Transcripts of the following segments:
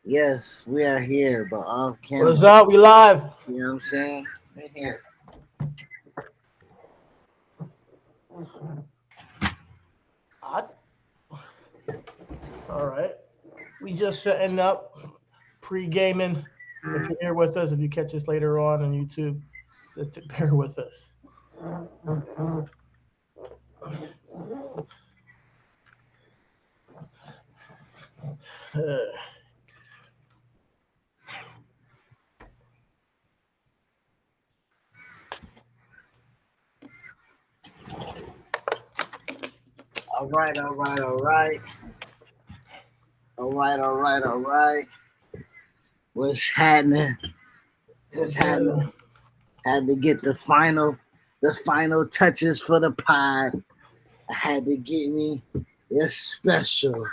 Yes, we are here, but off camera. What's up? We live. You know what I'm saying? Right here. Hot. All right. We just setting up pre-gaming. If you're here with us, if you catch us later on YouTube, just bear with us. All right, all right, all right. All right, all right, all right. What's happening? What's happening? Had to get the final touches for the pod. I had to get me a special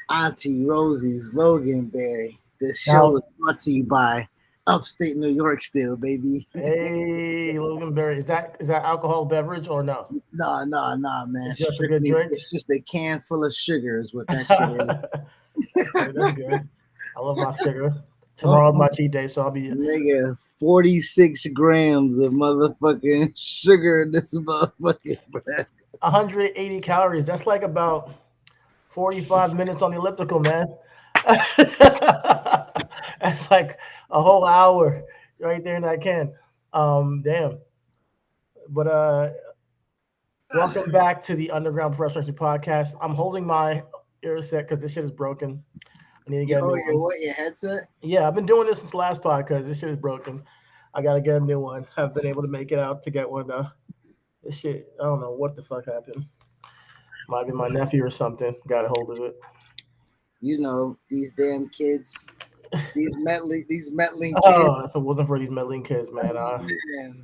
Auntie Rosie's Logan Berry. This show Now, is brought to you by Upstate New York still, baby. hey, Logan Berry, is that alcohol beverage or no? No, man. It's just a good drink. It's just a can full of sugar is what that shit is. Hey, that's good. I love my sugar. Tomorrow's my cheat day, so I'll be. Nigga, 46 grams of motherfucking sugar in this motherfucking breath. 180 calories. That's like about 45 minutes on the elliptical, man. That's like a whole hour right there in that can. Damn. But welcome back to the Underground Professional Wrestling Podcast. I'm holding my ear set because this shit is broken. I need to get a new one. What, your headset? Yeah, I've been doing this since last podcast. This shit is broken. I gotta get a new one. I haven't been able to make it out to get one. This shit, I don't know what the fuck happened. Might be my nephew or something. Got a hold of it. You know, these damn kids, these meddling kids. Oh, if it wasn't for these meddling kids, man. Man.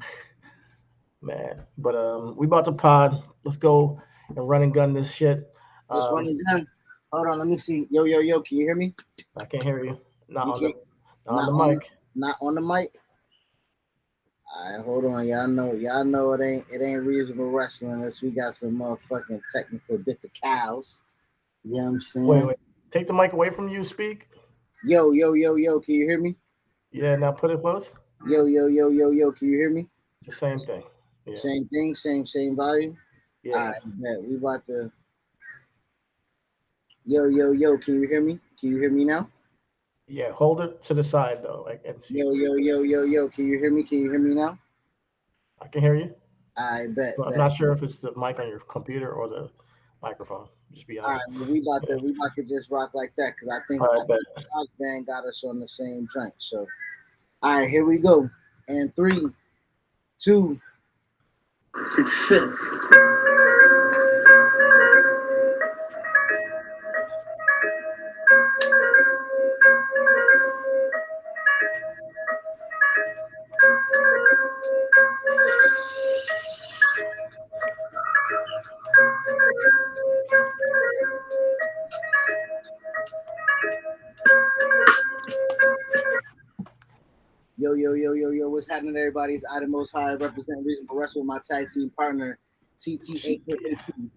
Man. But we about to pod. Let's go and run and gun this shit. Let's run and gun. Hold on, let me see. Yo, can you hear me? I can't hear you. Not You on the mic. Not on the mic. All right, hold on. Y'all know it ain't reasonable wrestling unless we got some motherfucking technical difficulties. You know what I'm saying? Wait. Take the mic away from you. Speak. Yo. Can you hear me? Yeah. Now put it close. Yo. Can you hear me? It's the same thing. Yeah. Same thing. Same volume. Yeah. All right, bet. We about to. Yo. Can you hear me? Can you hear me now? Yeah. Hold it to the side though. And see. Yo. Can you hear me? Can you hear me now? I can hear you. I bet. But I'm not sure if it's the mic on your computer or the microphone. Just be honest. All right, we about to just rock like that because I think Hobbs band got us on the same drink. So, all right, here we go. And 3, 2. It's sick. Yo, what's happening, everybody? It's Item Most High, representing Reasonable Wrestling, my tag team partner, CT,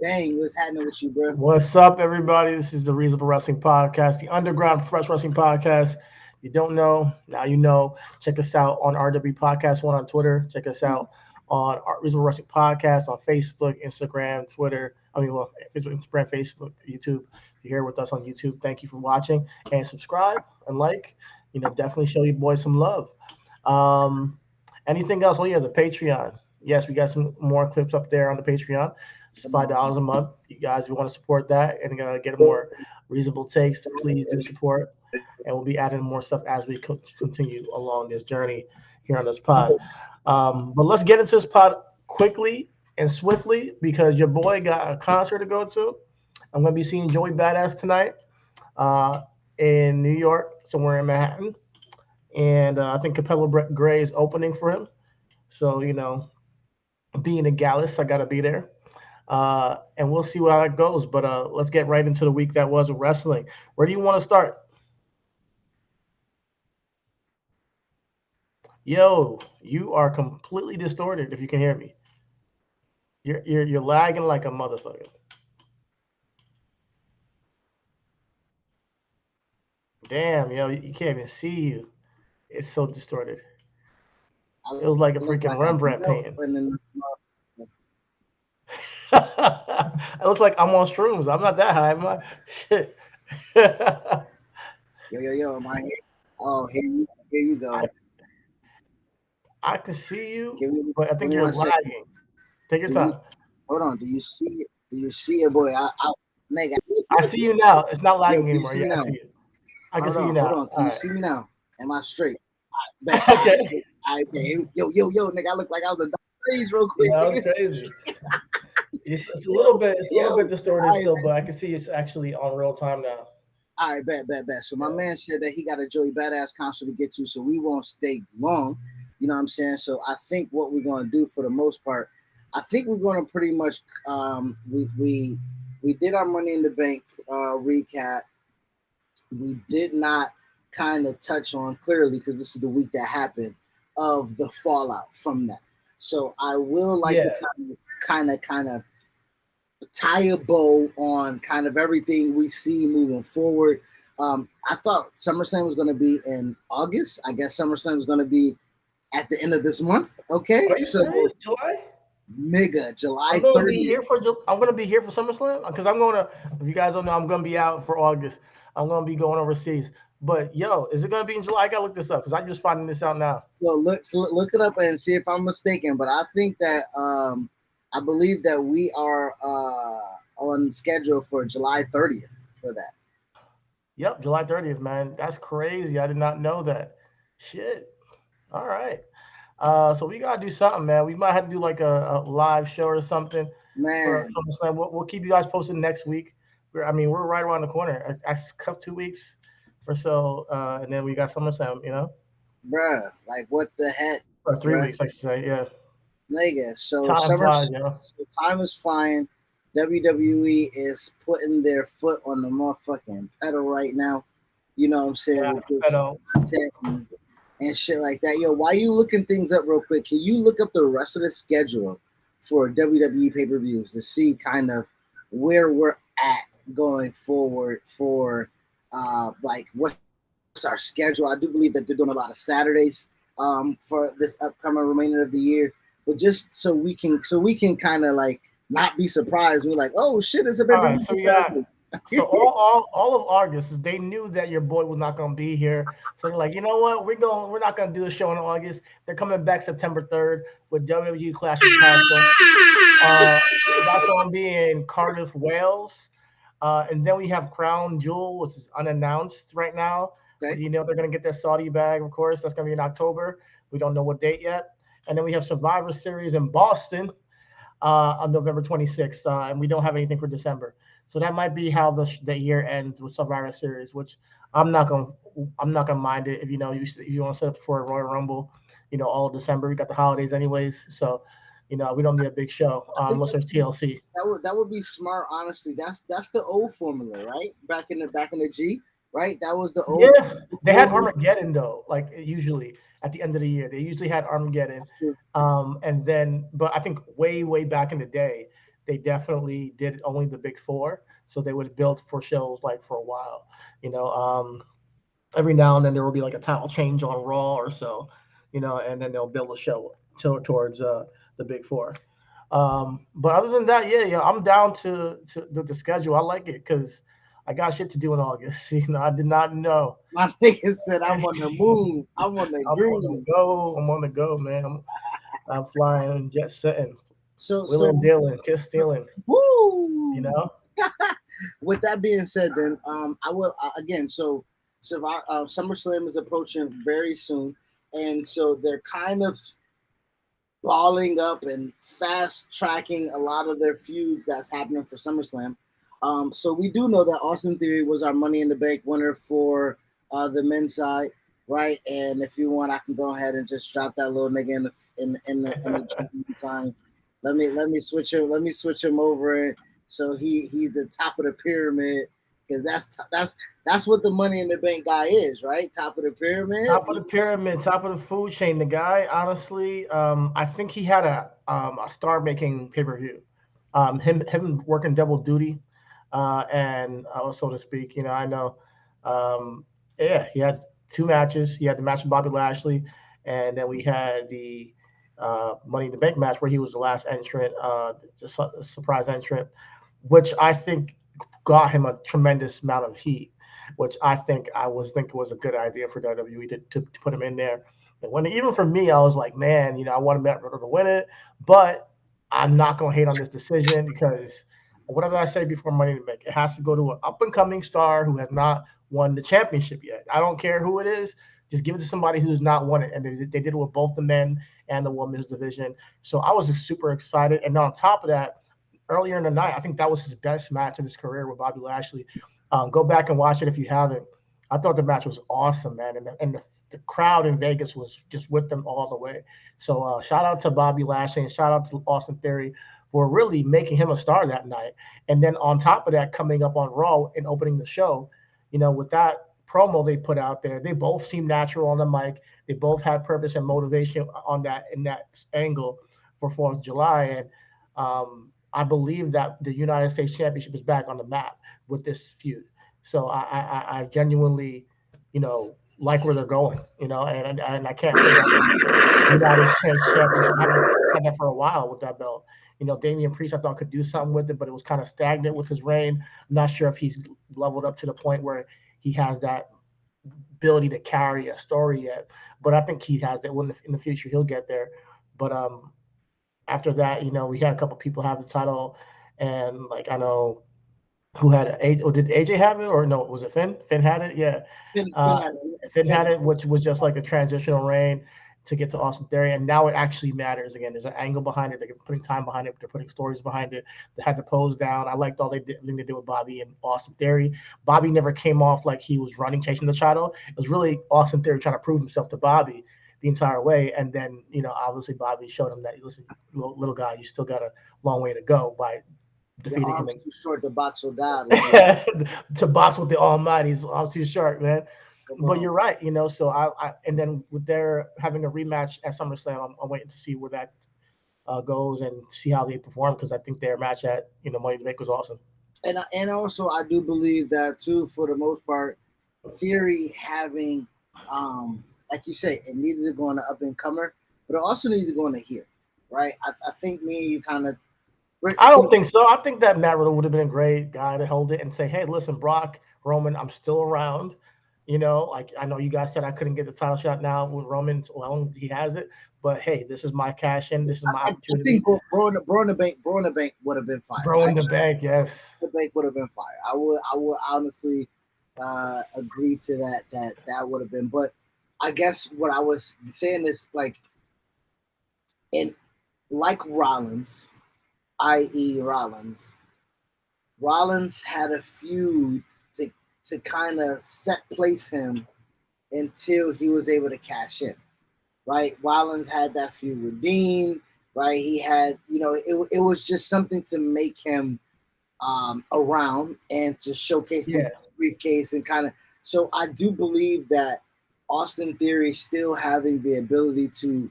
Dang, what's happening with you, bro? What's up, everybody? This is the Reasonable Wrestling Podcast, the Underground Professional Wrestling Podcast. If you don't know, now you know. Check us out on RW Podcast 1 on Twitter. Check us out on Reasonable Wrestling Podcast on Facebook, Instagram, Twitter. Facebook, Instagram, Facebook, YouTube. If you're here with us on YouTube, thank you for watching. And subscribe and like. Definitely show you boys some love. Anything else? Oh, yeah, the Patreon. Yes, we got some more clips up there on the Patreon. It's $5 a month. You guys, if you want to support that and get more reasonable takes, please do support. And we'll be adding more stuff as we continue along this journey here on this pod. But let's get into this pod quickly and swiftly because your boy got a concert to go to. I'm going to be seeing Joey Badass tonight in New York, somewhere in Manhattan. And I think Capella Gray is opening for him. So, being a Gallus, I got to be there. And we'll see how it goes. But let's get right into the week that was wrestling. Where do you want to start? Yo, you are completely distorted if you can hear me. You're lagging like a motherfucker. Damn, yo, you can't even see you. It's so distorted. I It was like a look freaking like I'm Rembrandt painting. melting in this. It looks like I'm on shrooms. I'm not that high. Am I? Shit. I, Yo, am I here? Oh, here you go. I can see you, Give me but I give think me you're 1 second. lagging. Take your Do you time. hold on? Do you see it? Do you see it, boy? Nigga. I see you now. It's not Yo, lagging can you anymore. see Yeah, me I now? see you. I can see you now. Hold on. Can All you right. see me now? Am I straight? Bet. Okay. Okay. Yo, nigga. I look like I was a stage real quick, Yeah, that was nigga. crazy. It's a little Yo, bit. It's a little bit yo. distorted still, but I can see it's actually on real time now. All right, bet. So my Yeah. man said that he got a Joey Badass concert to get to, so we won't stay long. You know what I'm saying? So I think what we're gonna do for the most part, I think we're gonna pretty much we did our Money in the Bank recap. We did not kind of touch on clearly because this is the week that happened of the fallout from that. So I will like Yeah. to kind of tie a bow on kind of everything we see moving forward. I thought SummerSlam was going to be in August. I guess SummerSlam was going to be at the end of this month. Okay, Are you so serious? July? nigga, July I'm gonna be 30th. here for. I'm gonna be here for SummerSlam because I'm gonna. If you guys don't know, I'm gonna be out for August. I'm gonna be going overseas. But yo, is it gonna be in July? I gotta look this up because I'm just finding this out now. So look it up and see if I'm mistaken. But I think that I believe that we are on schedule for July 30th for that. Yep, July 30th, man. That's crazy. I did not know that. Shit. All right. So we gotta do something, man. We might have to do like a live show or something for Man, SummerSlam. We'll keep you guys posted next week. We're right around the corner. It's cut 2 weeks or so, and then we got SummerSlam. bruh, like what the heck, Or 3 weeks, I should say. Yeah, nigga. So time summer, flies, yo. so time is flying. WWE is putting their foot on the motherfucking pedal right now. You know what I'm saying Yeah, with this Feddo. content and shit like that. Yo, why you looking things up real quick? Can you look up the rest of the schedule for WWE pay per views to see kind of where we're at going forward for like what's our schedule? I do believe that they're doing a lot of Saturdays for this upcoming remainder of the year, but just so we can kind of like not be surprised. We're like, oh shit, it's a pay All per right, so we got view. so all of August, they knew that your boy was not gonna be here. So they're like, you know what? We're not gonna do a show in August. They're coming back September 3rd with WWE Clash of Castle. Uh, that's gonna be in Cardiff, Wales. And then we have Crown Jewel, which is unannounced right now. But Okay, you know they're gonna get their Saudi bag, of course. That's gonna be in October. We don't know what date yet. And then we have Survivor Series in Boston on November 26th, and we don't have anything for December. So that might be how the year ends with Survivor Series, which I'm not gonna I'm not gonna mind it if you want to set up for a Royal Rumble, all of December. We got the holidays anyways, so we don't need a big show I think unless there's TLC. that would be smart. Honestly, that's the old formula, right? Back in the G, right? That was the old Yeah, they had formula. Armageddon though. Like usually at the end of the year, they usually had Armageddon. And then, but I think way back in the day, they definitely did only the big four. So they would build for shows like for a while. You know, every now and then there will be like a title change on Raw or so. And then they'll build a show towards the big four. But other than that, yeah, I'm down to the schedule. I like it because I got shit to do in August. I did not know. My nigga said, "I'm on the move. I'm on the I'm on the groove." go. I'm on the go, man. I'm flying, jet setting, So wheeling, dealing, kiss stealing. You woo. know? With that being said, then I will again. So SummerSlam is approaching very soon, and so they're kind of balling up and fast tracking a lot of their feuds that's happening for SummerSlam. So we do know that Austin Theory was our Money in the Bank winner for the men's side, right? And if you want, I can go ahead and just drop that little nigga in the time. Let me switch him. Let me switch him over. So he's the top of the pyramid because that's what the Money in the Bank guy is, right? Top of the pyramid. Top of the pyramid, top of the food chain. The guy, honestly, I think he had a star making pay per view. Him working double duty, and so to speak. I know. Um, Yeah, he had 2 matches. He had the match with Bobby Lashley, and then we had the Money in the Bank match where he was the last entrant, just a surprise entrant, which I think got him a tremendous amount of heat, which I think was a good idea for WWE to put him in there. And when even for me, I was like, man, I want Matt Riddle to win it, but I'm not gonna hate on this decision because what did I say before Money in the Bank? It has to go to an up and coming star who has not won the championship yet. I don't care who it is. Just give it to somebody who's not won it. And they did it with both the men and the women's division. So I was super excited. And on top of that, earlier in the night, I think that was his best match of his career with Bobby Lashley. Go back and watch it if you haven't. I thought the match was awesome, man. And the crowd in Vegas was just with them all the way. So shout out to Bobby Lashley and shout out to Austin Theory for really making him a star that night. And then on top of that, coming up on Raw and opening the show, with that promo they put out there, they both seemed natural on the mic. They both had purpose and motivation on that in that angle for 4th of July. And I believe that the United States Championship is back on the map with this feud. So I genuinely, like where they're going, and I can't say that United States Championship. I haven't had that for a while with that belt. Damian Priest, I thought could do something with it, but it was kind of stagnant with his reign. I'm not sure if he's leveled up to the point where he has that ability to carry a story yet. But I think he has that. In the future, he'll get there. But after that, we had a couple people have the title, and like I know who had it. Or did AJ have it or no? Was it Finn? Finn had it. Yeah, Finn uh, had it. Finn had it, which was just like a transitional reign to get to Austin Theory, and now it actually matters again. There's an angle behind it. They're putting time behind it. They're putting stories behind it. They had the pose down. I liked all everything they did with Bobby and Austin Theory. Bobby never came off like he was running, chasing the title. It was really Austin Theory trying to prove himself to Bobby the entire way. And then, obviously Bobby showed him that, listen, little guy, you still got a long way to go by Your defeating him arms too short to box with God. to box with the Almighty's arms too short, man. Come But on. you're right, so I and then with their having a rematch at SummerSlam, I'm waiting to see where that goes and see how they perform because I think their match at Money in the Bank was awesome. And also I do believe that too, for the most part, Theory having, like you say, it needed to go on the up and comer, but it also needed to go on the heel, right? I think me and you kind of. I don't think so. I think that Matt Riddle would have been a great guy to hold it and say, "Hey, listen, Brock, Roman, I'm still around." Like I know you guys said I couldn't get the title shot now with Roman. Well, he has it, but hey, this is my cash in. This is my I opportunity. think Bro in the Bank would have been fire. Bro in the bank, yes. The bank would have been fire. I would honestly agree to that would have been. But I guess what I was saying is like Rollins, i.e. Rollins had a feud to kind of place him until he was able to cash in, right? Rollins had that feud with Dean, right? He had, it was just something to make him around and to showcase the briefcase and kind of. So I do believe that Austin Theory still having the ability to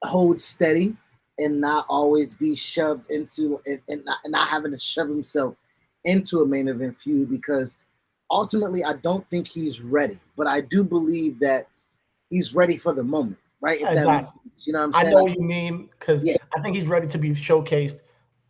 hold steady and not always be shoved into and not having to shove himself into a main event feud, because ultimately I don't think he's ready, but I do believe that he's ready for the moment, right? If that makes sense. You know what I'm saying? I know what you mean, because I think he's ready to be showcased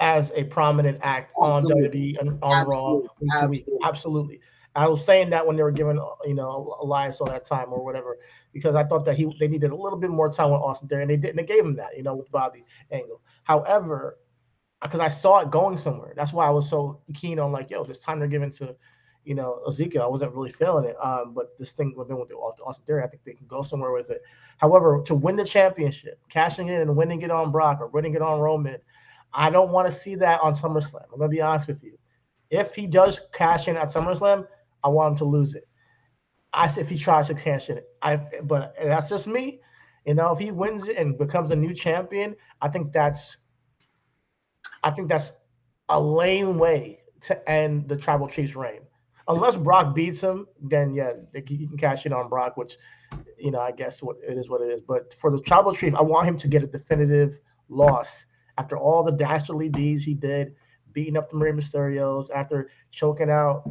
as a prominent act on WWE and on Raw week to week. Absolutely. I was saying that when they were giving Elias all that time or whatever, because I thought that they needed a little bit more time with Austin there, and they didn't. They gave him that, with Bobby Angle. However, because I saw it going somewhere, that's why I was so keen on like, this time they're giving to, Ezekiel. I wasn't really feeling it. But this thing with the Austin Theory, I think they can go somewhere with it. However, to win the championship, cashing in and winning it on Brock or winning it on Roman, I don't want to see that on SummerSlam. I'm gonna be honest with you. If he does cash in at SummerSlam, I want him to lose it. If he tries to cash in it, but that's just me. If he wins it and becomes a new champion, I think that's a lame way to end the Tribal Chief's reign. Unless Brock beats him, then he can cash in on Brock, which I guess what it is. But for the Tribal Chief, I want him to get a definitive loss after all the dastardly deeds he did, beating up the Rey Mysterios, after choking out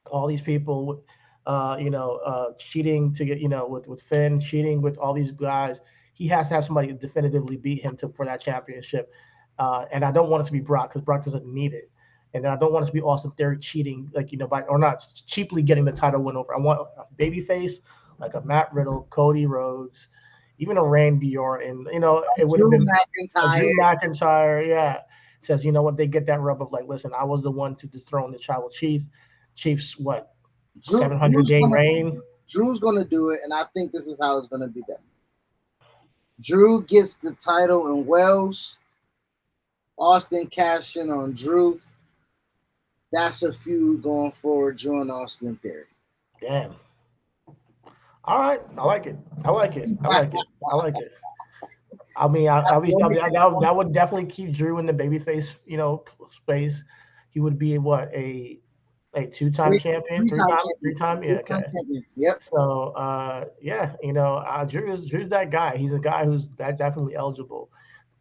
all these people cheating to get, with Finn, cheating with all these guys. He has to have somebody definitively beat him for that championship. And I don't want it to be Brock because Brock doesn't need it. And I don't want it to be Austin Theory cheating, or not cheaply getting the title win over. I want a babyface like a Matt Riddle, Cody Rhodes, even a Randy Orton. It would have been a Drew McIntyre. Yeah, says, you know what, they get that rub of like, listen, I was the one to dethrone the Tribal Chiefs. Chiefs, what, 700-game reign? Drew's gonna do it, and I think this is how it's gonna be done. Drew gets the title in Wales. Austin cash in on Drew. That's a feud going forward, Drew and Austin Theory. Damn. All right, I like it. I mean, that would definitely keep Drew in the babyface, space. He would be what, a two-time champion, three-time, yeah, okay. Champion. Yep. So, Drew's that guy. He's a guy who's definitely eligible.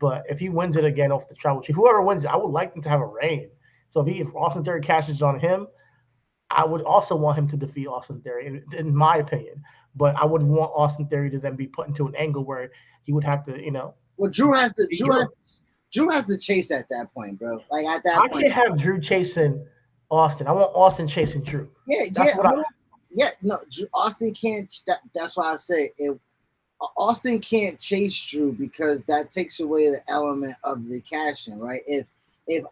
But if he wins it again off the Tribal Chief, whoever wins it, I would like them to have a reign. So if Austin Theory cashes on him, I would also want him to defeat Austin Theory, in my opinion. But I wouldn't want Austin Theory to then be put into an angle where he would have to, Well, Drew has to chase at that point, bro. Like at that point, I can't have Drew chasing Austin. I want Austin chasing Drew. Austin can't. That's why I say Austin can't chase Drew because that takes away the element of the cash-in, right? If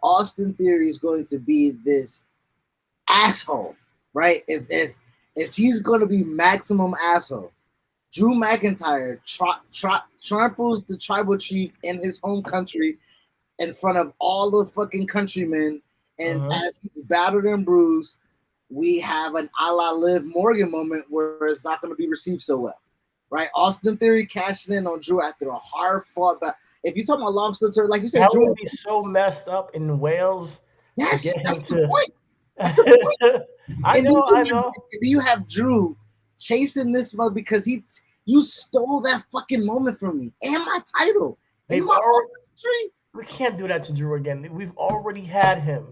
Austin Theory is going to be this asshole, right? If he's going to be maximum asshole, Drew McIntyre tramples the Tribal Chief in his home country in front of all the fucking countrymen, and as he's battered and bruised, we have an a la Liv Morgan moment where it's not going to be received so well, right? Austin Theory cashing in on Drew after a hard-fought battle. If you're talking about long-stood term, like you said, that Drew would be so messed up in Wales. Yes, that's the point. That's the point. I know. You have Drew chasing this mother because you stole that fucking moment from me and my title. We can't do that to Drew again. We've already had him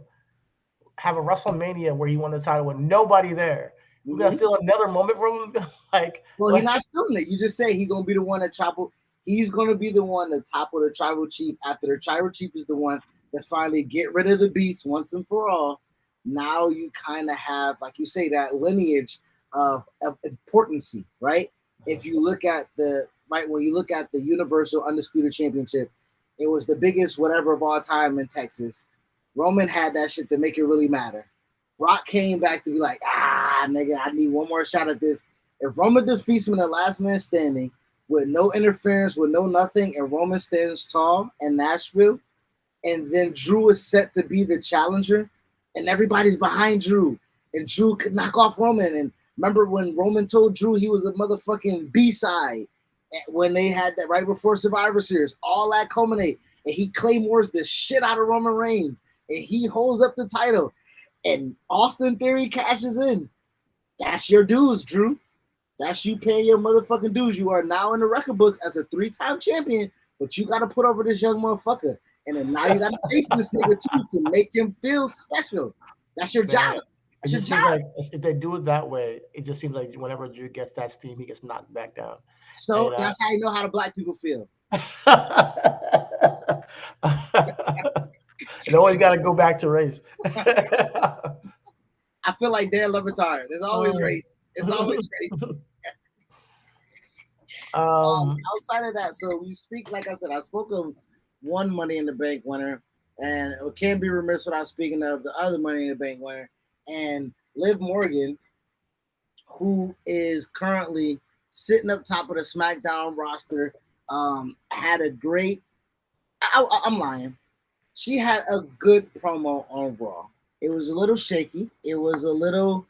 have a WrestleMania where he won the title with nobody there. We got still another moment from him. He's not stealing it. You just say he's gonna be the one that topple. He's gonna be the one to topple the Tribal Chief after the Tribal Chief is the one that finally get rid of the beast once and for all. Now you kind of have, like you say, that lineage of importance, right? If you look at when you look at the Universal Undisputed Championship, it was the biggest whatever of all time in Texas. Roman had that shit to make it really matter. Brock came back to be like, nigga, I need one more shot at this. If Roman defeats him in the last man standing with no interference, with no nothing, and Roman stands tall in Nashville, and then Drew is set to be the challenger, and everybody's behind Drew, and Drew could knock off Roman. And remember when Roman told Drew he was a motherfucking B-side when they had that right before Survivor Series, all that culminate, and he claymores the shit out of Roman Reigns, and he holds up the title, and Austin Theory cashes in. That's your dues, Drew. That's you paying your motherfucking dues. You are now in the record books as a 3-time champion, but you got to put over this young motherfucker. And then now you got to face this nigga too to make him feel special. That's your job. That's your job. Like if they do it that way, it just seems like whenever Drew gets that steam, he gets knocked back down. So that's how you know how the black people feel. You always got to go back to race. I feel like Dan Le Batard. There's always race. It's always race. Outside of that, so we speak, like I said, I spoke of one Money in the Bank winner, and it can't be remiss without speaking of the other Money in the Bank winner, and Liv Morgan, who is currently sitting up top of the SmackDown roster, had a great, I'm lying, she had a good promo on Raw. It was a little shaky. It was a little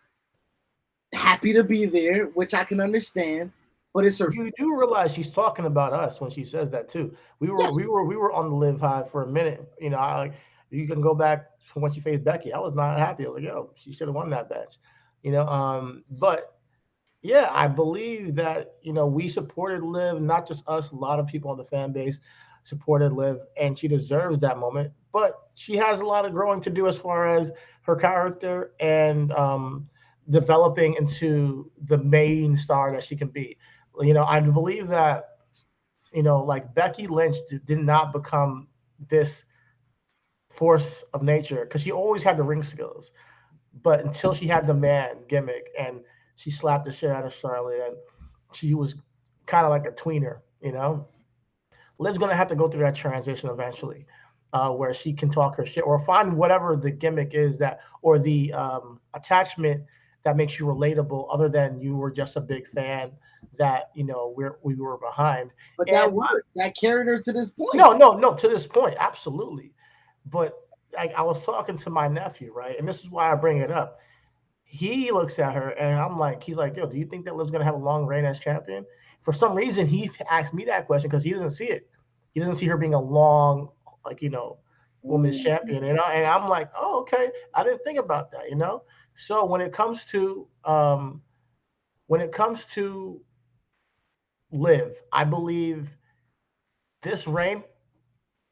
happy to be there, which I can understand. But it's her. You do realize she's talking about us when she says that too. We were on the Live High for a minute. You know, you can go back from when she faced Becky. I was not happy. I was like, yo, she should have won that match. You know, but yeah, I believe that, you know, we supported Liv, not just us. A lot of people on the fan base supported Liv, and she deserves that moment. But she has a lot of growing to do as far as her character and developing into the main star that she can be. I believe that, like Becky Lynch did not become this force of nature because she always had the ring skills, but until she had the man gimmick and she slapped the shit out of Charlotte and she was kind of like a tweener. Liv's gonna have to go through that transition eventually, where she can talk her shit or find whatever the gimmick is that or the attachment that makes you relatable, other than you were just a big fan that we were behind. But that worked. That carried her to this point. No, to this point, absolutely. But I was talking to my nephew, right, and this is why I bring it up. He looks at her, and he's like, yo, do you think that Liv's gonna have a long reign as champion? For some reason, he asked me that question because he doesn't see it. He doesn't see her being a long, women's champion, and I'm like, oh, okay. I didn't think about that. So when it comes to Liv, I believe this reign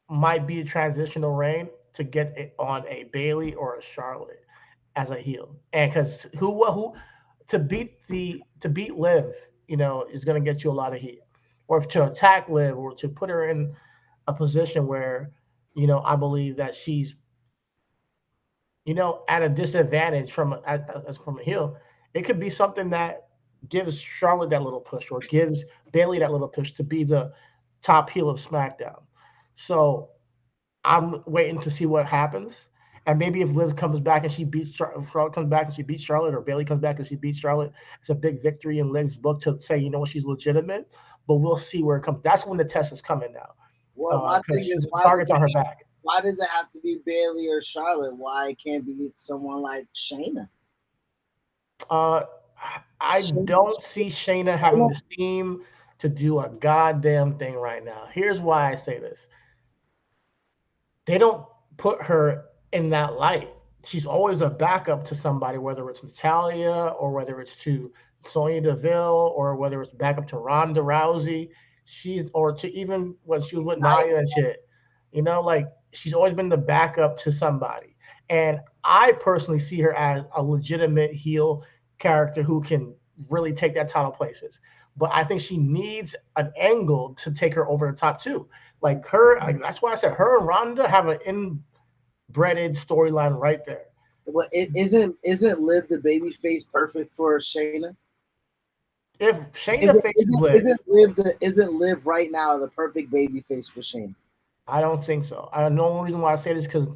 might be a transitional reign to get it on a Bayley or a Charlotte as a heel, and because who to beat Liv, is going to get you a lot of heat, or if to attack Liv or to put her in a position where, I believe that she's, at a disadvantage from a heel. It could be something that gives Charlotte that little push or gives Bayley that little push to be the top heel of SmackDown. So I'm waiting to see what happens. And maybe if Liv comes back and she beats if Charlotte comes back and she beats Charlotte, or Bayley comes back and she beats Charlotte, it's a big victory in Liv's book to say, she's legitimate. But we'll see where it comes. That's when the test is coming now. Well, my thing is, targets on her back. Why does it have to be Bayley or Charlotte? Why it can't be someone like Shayna? I don't see Shayna having the steam to do a goddamn thing right now. Here's why I say this. They don't put her in that light. She's always a backup to somebody, whether it's Natalya or whether it's to Sonya Deville or whether it's backup to Ronda Rousey. Or to even when she was with Nia and shit. She's always been the backup to somebody. And I personally see her as a legitimate heel character who can really take that title places. But I think she needs an angle to take her over the top too. That's why I said her and Ronda have an inbred storyline right there. Well, isn't Liv the baby face perfect for Shayna? If Shayna faces Liv, isn't Liv right now the perfect baby face for Shayna? I don't think so. The only reason why I say this is because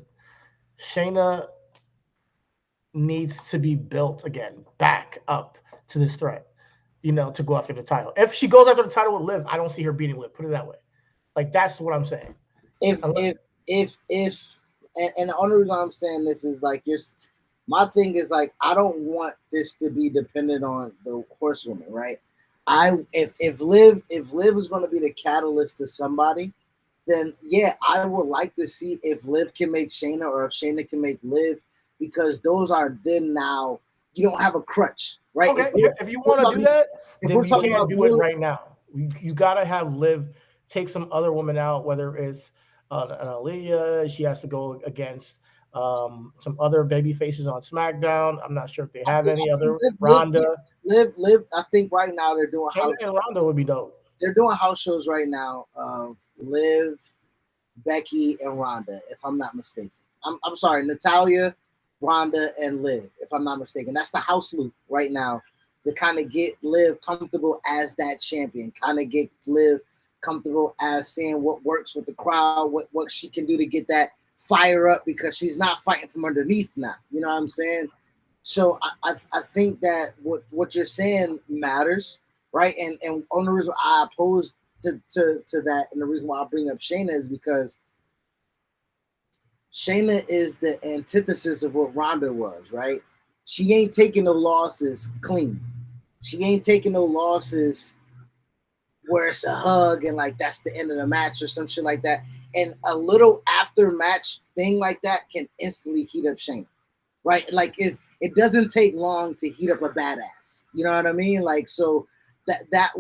Shayna needs to be built again, back up to this threat, to go after the title. If she goes after the title with Liv, I don't see her beating Liv. Put it that way. That's what I'm saying. And the only reason I'm saying this is my thing is I don't want this to be dependent on the horsewoman, right? If Liv is going to be the catalyst to somebody, then yeah, I would like to see if Liv can make Shayna or if Shayna can make Liv, because those are then now you don't have a crutch, right? Okay, if you want to do that, then you can't do it right now. You got to have Liv take some other woman out, whether it's an Aaliyah, she has to go against some other baby faces on SmackDown. I'm not sure if they have any other. Ronda. Liv, I think right now they're doing house shows. And Ronda would be dope. They're doing house shows right now of Liv, Becky, and Ronda, if I'm not mistaken. I'm sorry, Natalya, Ronda, and Liv, if I'm not mistaken. That's the house loop right now to kind of get Liv comfortable as that champion, kind of get Liv comfortable as seeing what works with the crowd, what she can do to get that fire up, because she's not fighting from underneath now. You know what I'm saying? So I think that what you're saying matters, right? And only reason I oppose to that, and the reason why I bring up Shayna is because Shayna is the antithesis of what Ronda was, right? She ain't taking no losses clean. She ain't taking no losses where it's a hug and that's the end of the match or some shit like that. And a little after match thing like that can instantly heat up Shayna, right? It doesn't take long to heat up a badass. You know what I mean? So that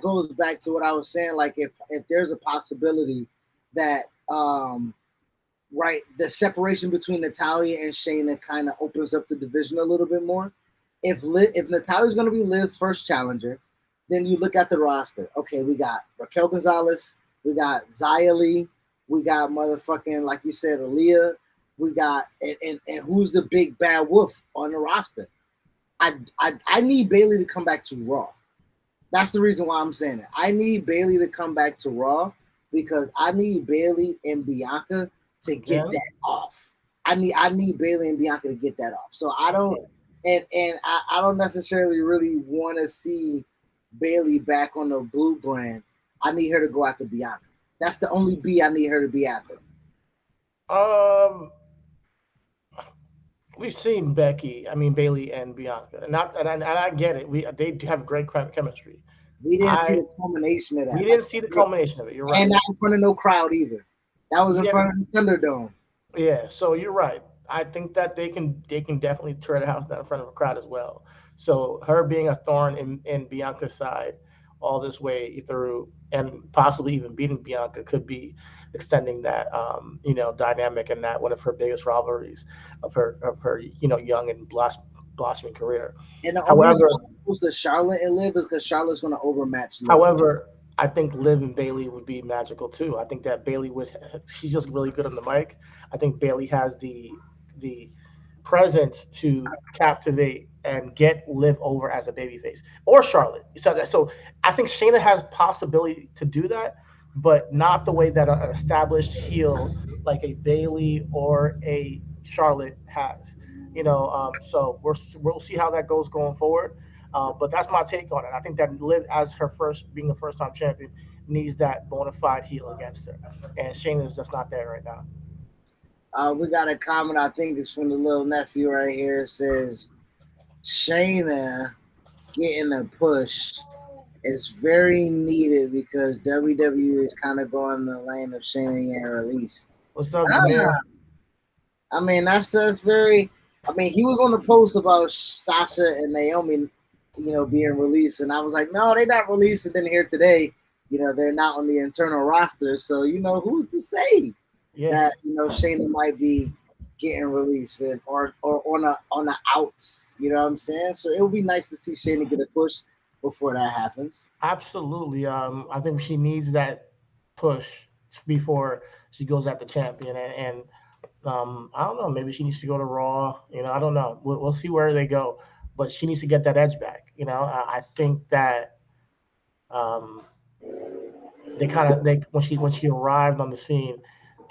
goes back to what I was saying. If there's a possibility that right, the separation between Natalya and Shayna kind of opens up the division a little bit more, if Natalya's going to be Liv's first challenger, then you look at the roster. Okay, we got Raquel Gonzalez, we got Xia Li, we got motherfucking, like you said, Aaliyah, we got and who's the big bad wolf on the roster? I need Bayley to come back to Raw. That's the reason why I'm saying it. I need Bayley to come back to Raw because I need Bayley and Bianca to get that off. I need Bayley and Bianca to get that off. So I don't I don't necessarily really want to see Bayley back on the blue brand. I need her to go after Bianca. That's the only B I need her to be after. We've seen Bayley and Bianca, and I get it. They have great chemistry. We didn't see the culmination of that. We didn't see the culmination of it. You're right, and not in front of no crowd either. That was in front of the Thunderdome. Yeah, so you're right. I think that they can definitely tear the house down in front of a crowd as well. So her being a thorn in Bianca's side all this way through, and possibly even beating Bianca, could be extending that dynamic and that one of her biggest rivalries of her young and blossoming career. And the only reason the Charlotte and Liv is because Charlotte's going to overmatch Liv. However, I think Liv and Bayley would be magical too. I think that Bayley she's just really good on the mic. I think Bayley has the presence to captivate and get Liv over as a babyface, or Charlotte. So I think Shayna has possibility to do that, but not the way that an established heel like a Bayley or a Charlotte has. So we'll see how that goes going forward. But that's my take on it. I think that Liv, as being a first-time champion, needs that bona fide heel against her, and Shayna's just not there right now. We got a comment, I think it's from the little nephew right here. It says, Shayna getting a push is very needed because WWE is kind of going in the lane of Shayna getting released. What's up, Jameer? I mean, that's very... I mean, he was on the post about Sasha and Naomi, being released. And I was like, no, they're not released. And then here today, they're not on the internal roster. So, who's to say that Shayna might be getting released or on the outs. You know what I'm saying? So it would be nice to see Shayna get a push before that happens. Absolutely. I think she needs that push before she goes at the champion. And I don't know. Maybe she needs to go to Raw. I don't know. We'll see where they go. But she needs to get that edge back. I think that when she arrived on the scene,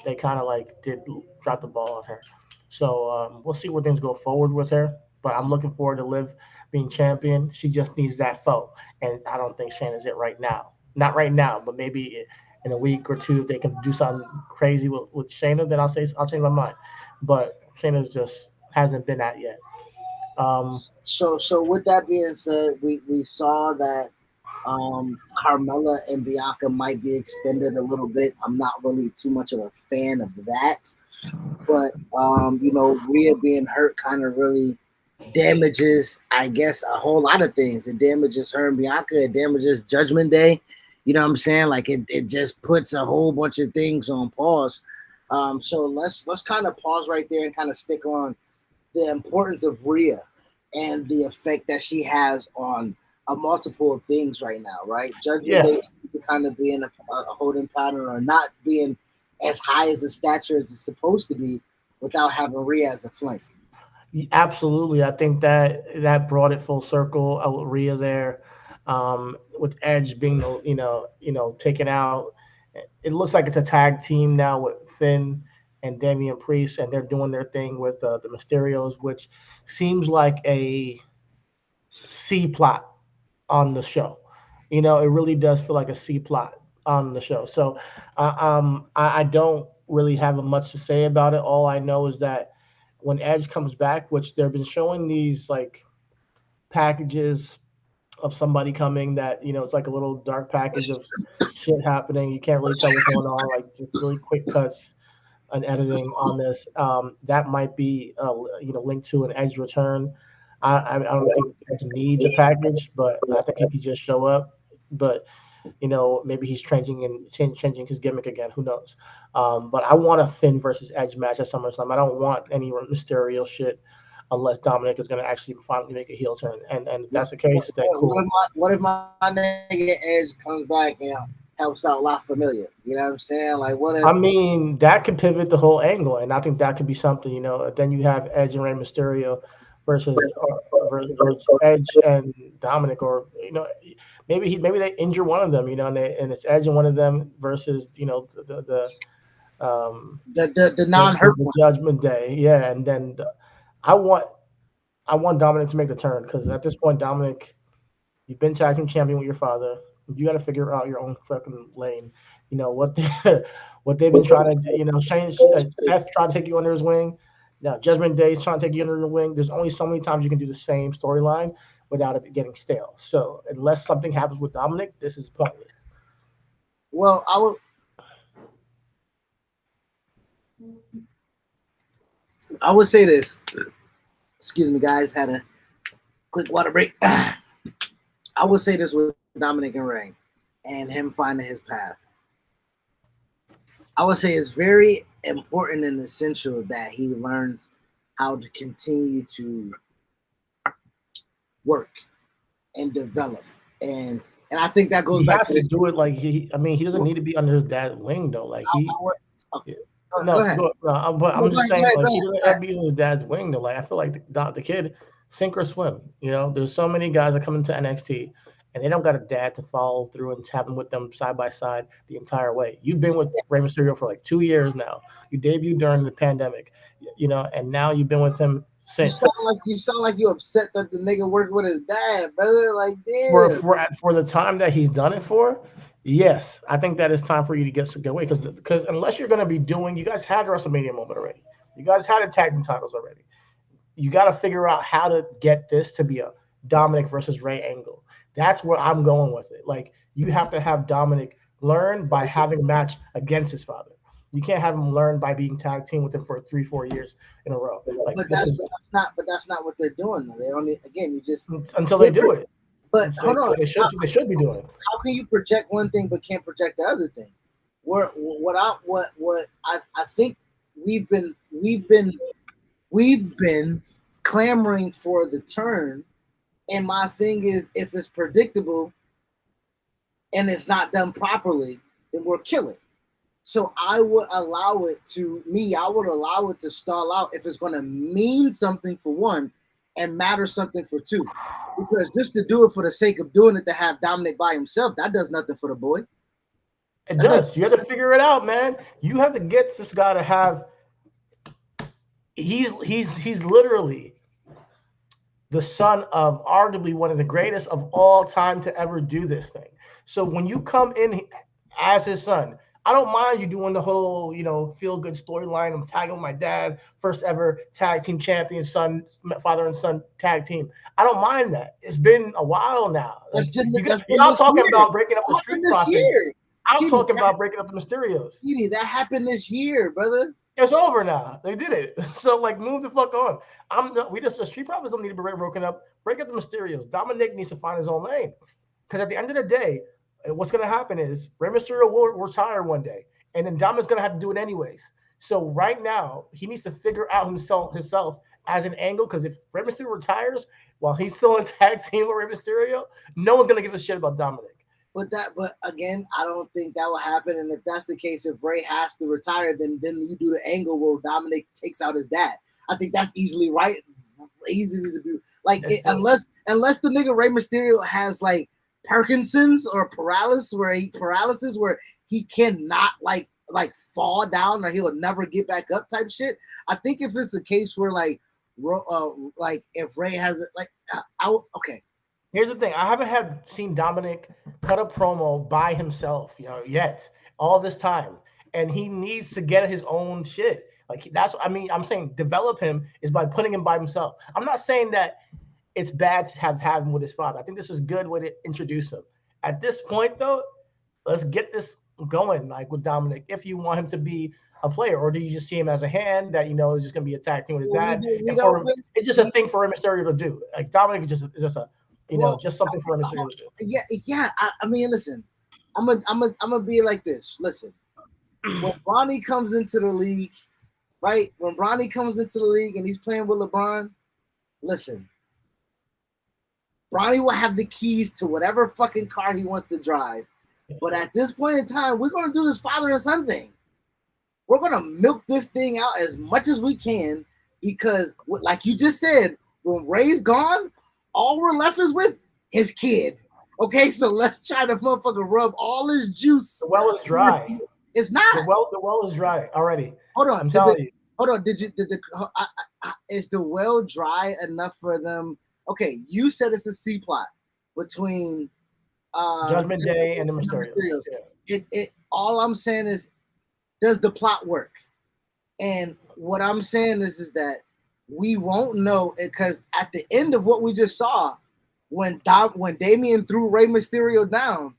they kind of did drop the ball on her. So we'll see where things go forward with her. But I'm looking forward to Liv being champion. She just needs that foe, and I don't think Shayna's it right now. Not right now, but maybe in a week or two, if they can do something crazy with Shayna, then I'll change my mind. But Shayna's just hasn't been that yet. So with that being said, we saw that Carmella and Bianca might be extended a little bit. I'm not really too much of a fan of that, but Rhea being hurt kind of really damages, I guess, a whole lot of things. It damages her and Bianca. It damages Judgment Day. You know what I'm saying? It just puts a whole bunch of things on pause. So let's kind of pause right there and kind of stick on the importance of Rhea and the effect that she has on a multiple of things right now, right? Judgment Day to kind of be in a holding pattern or not being as high as the stature as it's supposed to be without having Rhea as a flank. Absolutely. I think that brought it full circle with Rhea there, with Edge being taken out. It looks like it's a tag team now with Finn and Damian Priest, and they're doing their thing with the Mysterios, which seems like a C plot on the show. It really does feel like a C plot on the show. So I don't really have much to say about it. All I know is that when Edge comes back, which they've been showing these packages of somebody coming that, it's like a little dark package of shit happening. You can't really tell what's going on, just really quick cuts and editing on this. That might be, linked to an Edge return. I don't think Edge needs a package, but I think he could just show up. But, maybe he's changing his gimmick again. Who knows? But I want a Finn versus Edge match at SummerSlam. I don't want any Mysterio shit. unless Dominic is going to actually finally make a heel turn. And if that's the case, then cool. What if my nigga Edge comes back and helps out La Familia? You know what I'm saying? Like, what if? I mean, that could pivot the whole angle, and I think that could be something. You know, then you have Edge and Rey Mysterio versus Edge and Dominic, or you know, maybe they injure one of them. You know, and it's Edge and one of them versus the non-hurt the one. Judgment Day. Yeah, and then I want Dominic to make the turn, because at this point, Dominic, you've been tag team champion with your father. You got to figure out your own fucking lane. You know what they've been trying to, you know, Seth tried to take you under his wing. Now Judgment Day is trying to take you under the wing. There's only so many times you can do the same storyline without it getting stale. So unless something happens with Dominic, this is pointless. Well, I would say this. Excuse me, guys. Had a quick water break. I would say this with Dominic and Rey and him finding his path. I would say it's very important and essential that he learns how to continue to work and develop. And I think that goes back to do it like he doesn't need to be under his dad's wing though. Like he okay. No, but I'm just saying, like, he doesn't have to be in his dad's wing though. Like, I feel like the kid, sink or swim. You know, there's so many guys that come into NXT and they don't got a dad to follow through and have them with them side by side the entire way. You've been with Rey Mysterio for like 2 years now. You debuted during the pandemic, you know, and now you've been with him since. You sound like you upset that the nigga worked with his dad, brother. Like, damn. For the time that he's done it for. Yes, I think that it's time for you to get away, because unless you're going to be doing, you guys had a WrestleMania moment already. You guys had a tag team titles already. You got to figure out how to get this to be a Dominic versus Rey angle. That's where I'm going with it. Like, you have to have Dominic learn by having a match against his father. You can't have him learn by being tag team with him for 3-4 years in a row. Like, but that's not what they're doing. They only, again, you just until they do it. But hold on, they should be doing. How can you project one thing but can't project the other thing? What I think we've been clamoring for the turn, and my thing is, if it's predictable and it's not done properly, then we'll kill it. So I would allow it to stall out if it's going to mean something for one and matter something for two. Because just to do it for the sake of doing it, to have Dominic by himself, that does nothing for the boy. It does. You have to figure it out, man. You have to get this guy to have. He's literally the son of arguably one of the greatest of all time to ever do this thing. So when you come in as his son, I don't mind you doing the whole, you know, feel good storyline. I'm tagging my dad, first ever tag team champion, father and son tag team. I don't mind that. It's been a while now. You're not talking about breaking up the Street Profits. I'm talking about breaking up the Mysterios. That happened this year, brother. It's over now. They did it. So, like, move the fuck on. The Street Profits don't need to be broken up. Break up the Mysterios. Dominic needs to find his own lane. Because at the end of the day, what's going to happen is Rey Mysterio will retire one day, and then Dominic's going to have to do it anyways. So right now, he needs to figure out himself as an angle, because if Rey Mysterio retires while he's still in tag team with Rey Mysterio, no one's going to give a shit about Dominic. But again, I don't think that will happen. And if that's the case, if Rey has to retire, then you do the angle where Dominic takes out his dad. I think that's easily right. Easy to do. Like, unless the nigga Rey Mysterio has like Parkinson's or paralysis where he cannot like fall down or he'll never get back up type shit. I think if it's a case where like if Rey has it, like okay. Here's the thing. I haven't seen Dominic cut a promo by himself, you know, yet all this time, and he needs to get his own shit. Like, I'm saying develop him is by putting him by himself. I'm not saying that it's bad to have him with his father. I think this is good way to introduce him. At this point, though, let's get this going, like with Dominic, if you want him to be a player, or do you just see him as a hand that, you know, is just going to be a tag team with his dad? It's just a thing for Rey Mysterio to do. Like, Dominic is just a just something for Rey Mysterio to do. Yeah. I mean, listen, I'm gonna be like this. Listen, when Bronny comes into the league, right? When Bronny comes into the league and he's playing with LeBron, listen, Bronny will have the keys to whatever fucking car he wants to drive. But at this point in time, we're going to do this father and son thing. We're going to milk this thing out as much as we can because, like you just said, when Ray's gone, all we're left is with his kid. Okay, so let's try to motherfucker rub all his juice. The well is dry. It's not. The well is dry already. Hold on. I'm telling you. Hold on. Is the well dry enough for them? Okay, you said it's a C plot between Judgment Day and the Mysterios. Yeah. All I'm saying is, does the plot work? And what I'm saying is that we won't know because at the end of what we just saw, when Damian threw Rey Mysterio down,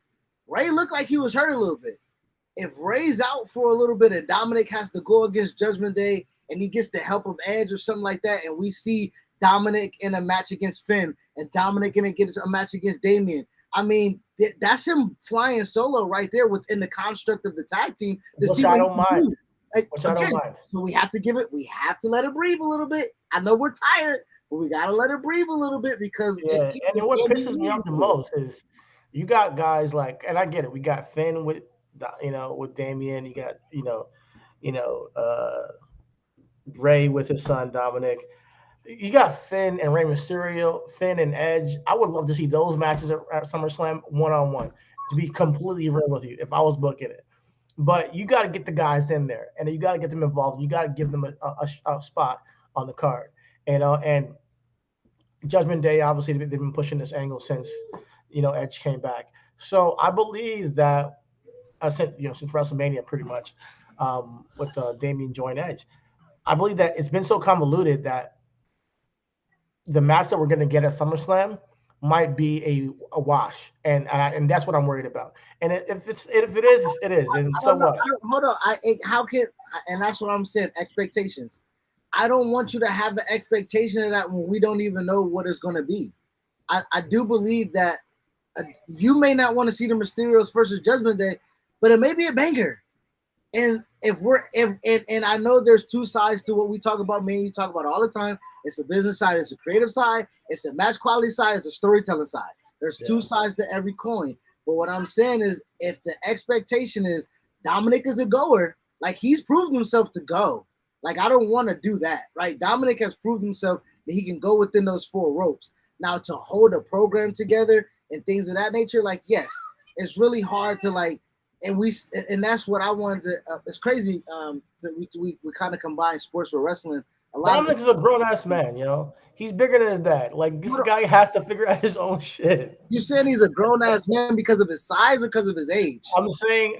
Rey looked like he was hurt a little bit. If Rey's out for a little bit and Dominic has to go against Judgment Day and he gets the help of Edge or something like that, and we see Dominic in a match against Finn and Dominic in a match against Damian, I mean, that's him flying solo right there within the construct of the tag team. Which I don't mind. Which I don't mind. So we have to let it breathe a little bit. I know we're tired, but we got to let it breathe a little bit because and what pisses me off the most is you got guys like, and I get it, we got Finn with Damian, you got Rey with his son Dominic, you got Finn and Rey Mysterio, Finn and Edge. I would love to see those matches at SummerSlam one-on-one, to be completely real with you if I was booking it. But you got to get the guys in there, and you got to get them involved. You got to give them a spot on the card. And Judgment Day, obviously, they've been pushing this angle since Edge came back. So I believe that since WrestleMania, pretty much, with Damian joined Edge, I believe that it's been so convoluted that the match that we're going to get at SummerSlam might be a wash, and that's what I'm worried about. And if it is, it is. And so what? Hold on. And that's what I'm saying. Expectations. I don't want you to have the expectation of that when we don't even know what it's going to be. I do believe that you may not want to see the Mysterios versus Judgment Day, but it may be a banger. And and I know there's two sides to what we talk about. Me and you talk about all the time. It's the business side, it's the creative side, it's the match quality side, it's the storytelling side. There's two sides to every coin. But what I'm saying is, if the expectation is Dominic is a goer, like he's proved himself to go. Like I don't want to do that, right? Dominic has proved himself that he can go within those four ropes. Now to hold a program together and things of that nature, like yes, it's really hard to like. And that's what I wanted to. It's crazy. We kind of combine sports with wrestling. Dominic's a grown ass man, He's bigger than his dad. Like this guy has to figure out his own shit. You saying he's a grown ass man because of his size or because of his age? I'm saying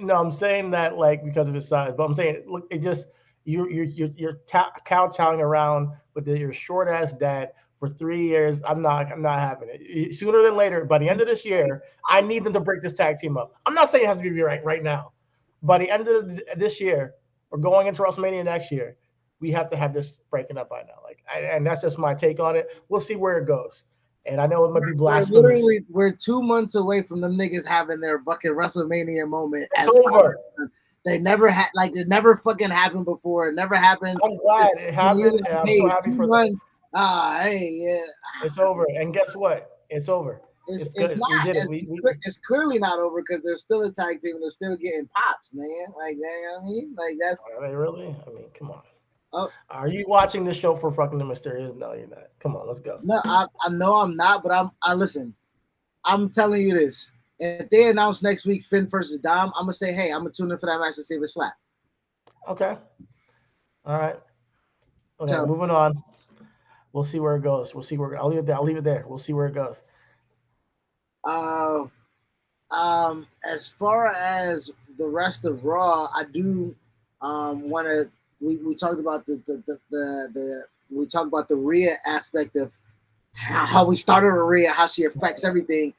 that like because of his size. But I'm saying, look, it just you're kowtowing around with your short ass dad for 3 years. I'm not having it. Sooner than later, by the end of this year, I need them to break this tag team up. I'm not saying it has to be right now. By the end of this year, or going into WrestleMania next year, we have to have this breaking up by now. And that's just my take on it. We'll see where it goes. And I know it might be blasphemous. We're 2 months away from them niggas having their fucking WrestleMania moment. It's over. They never had, it never fucking happened before. It never happened. I'm glad it happened, and I'm so happy for them. Yeah. It's over. And guess what? It's over. It's not. It's clearly not over because they're still a tag team and they're still getting pops, man. Like, you know what I mean? Like, that's. Are they really? I mean, come on. Oh. Are you watching this show for fucking the Mysterios? No, you're not. Come on, let's go. No, I know I'm not, but I listen. I'm telling you this. If they announce next week Finn versus Dom, I'm gonna say, hey, I'm gonna tune in for that match to see if it slap. Okay. All right. Okay, so, moving on. We'll see where it goes. I'll leave it there. We'll see where it goes. As far as the rest of Raw, I do want to. We talked about we talked about the Rhea aspect of how we started with Rhea, how she affects everything.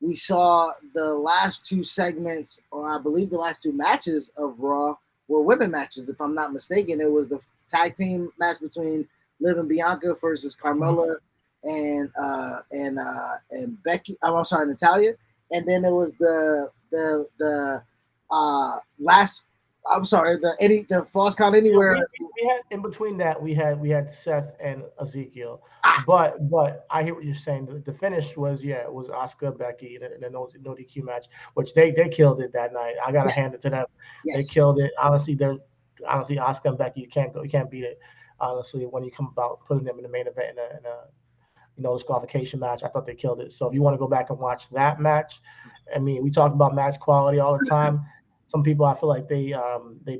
We saw the last two segments, or I believe the last two matches of Raw were women matches. If I'm not mistaken, it was the tag team match between Liv and Bianca versus Carmella and Becky. I'm sorry, Natalia. And then it was the last I'm sorry. The false count anywhere. We had in between that we had Seth and Ezekiel, Ah, but I hear what you're saying. The finish was it was Oscar Becky in a no DQ match, which they killed it that night. I gotta hand yes, it to them. They yes. killed it. Honestly Oscar and Becky, you can't beat it. Honestly, when you come about putting them in the main event in a disqualification match, I thought they killed it. So if you want to go back and watch that match, I mean, we talk about match quality all the time. Some people I feel like they